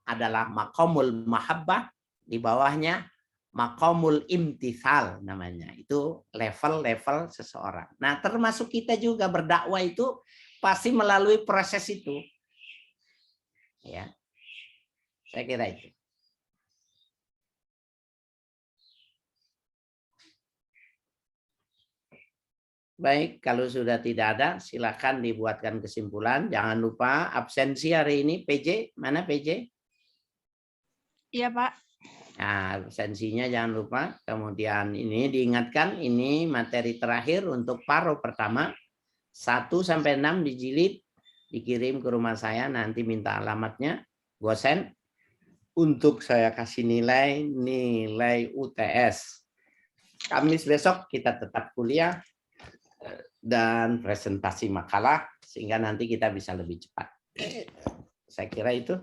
adalah makomul mahabbah, di bawahnya makomul imtithal namanya. Itu level-level seseorang. Nah, termasuk kita juga berdakwah itu pasti melalui proses itu. Ya. Saya kira itu. Baik, kalau sudah tidak ada, silakan dibuatkan kesimpulan. Jangan lupa absensi hari ini PJ, mana PJ? Iya, Pak. Nah, absensinya jangan lupa. Kemudian ini diingatkan, ini materi terakhir untuk paro pertama. 1-6 dijilid, dikirim ke rumah saya, nanti minta alamatnya, gosen. Untuk saya kasih nilai UTS. Kamis besok kita tetap kuliah dan presentasi makalah sehingga nanti kita bisa lebih cepat. Saya kira itu.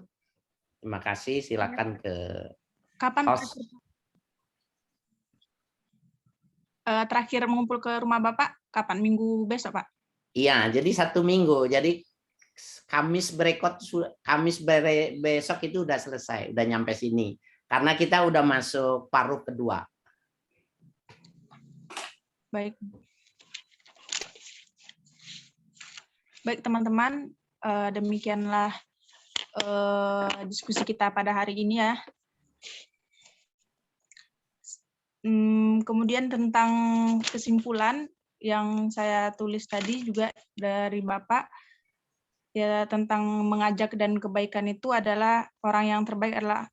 Terima kasih. Silakan ke Kapan host. Terakhir mengumpul ke rumah Bapak? Kapan? Minggu besok, Pak? Iya, jadi 1 minggu. Jadi Kamis besok itu udah selesai, udah nyampe sini. Karena kita udah masuk paruh kedua. Baik. Baik, teman-teman, demikianlah diskusi kita pada hari ini ya. Kemudian tentang kesimpulan yang saya tulis tadi juga dari Bapak, ya tentang mengajak dan kebaikan itu adalah orang yang terbaik adalah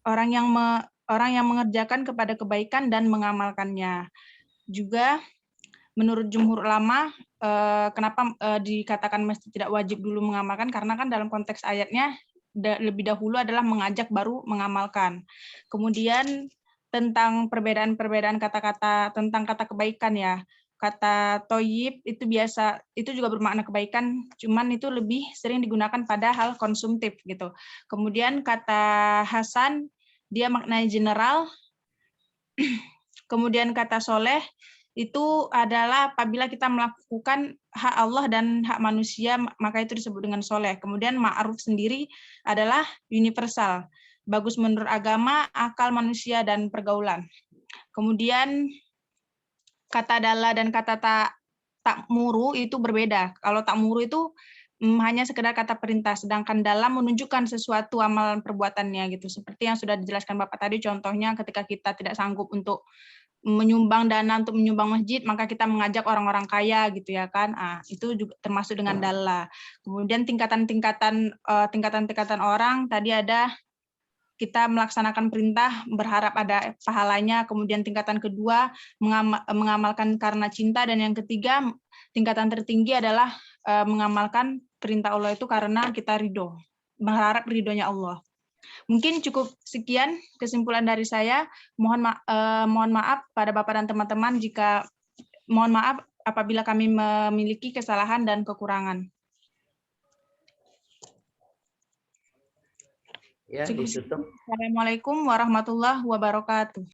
orang yang mengerjakan kepada kebaikan dan mengamalkannya. Juga menurut jumhur ulama, kenapa dikatakan mesti tidak wajib dulu mengamalkan, karena kan dalam konteks ayatnya lebih dahulu adalah mengajak baru mengamalkan. Kemudian tentang perbedaan-perbedaan kata-kata tentang kata kebaikan ya. Kata toyib itu biasa, itu juga bermakna kebaikan, cuman itu lebih sering digunakan pada hal konsumtif gitu. Kemudian kata hasan, dia maknanya general. Kemudian kata soleh, itu adalah apabila kita melakukan hak Allah dan hak manusia, maka itu disebut dengan soleh. Kemudian ma'ruf sendiri adalah universal, bagus menurut agama, akal manusia, dan pergaulan. Kemudian kata dalla dan kata ta'muru itu berbeda. Kalau ta'muru itu hanya sekedar kata perintah, sedangkan dalam menunjukkan sesuatu amalan perbuatannya gitu. Seperti yang sudah dijelaskan Bapak tadi, contohnya ketika kita tidak sanggup untuk menyumbang dana untuk menyumbang masjid, maka kita mengajak orang-orang kaya gitu ya kan. Itu juga termasuk dengan dalla. Kemudian tingkatan-tingkatan orang tadi ada kita melaksanakan perintah berharap ada pahalanya, kemudian tingkatan kedua mengamalkan karena cinta, dan yang ketiga tingkatan tertinggi adalah mengamalkan perintah Allah itu karena kita ridho, berharap ridhonya Allah. Mungkin cukup sekian kesimpulan dari saya. Mohon maaf pada Bapak dan teman-teman mohon maaf apabila kami memiliki kesalahan dan kekurangan. Ya, ditutup. Assalamualaikum warahmatullahi wabarakatuh.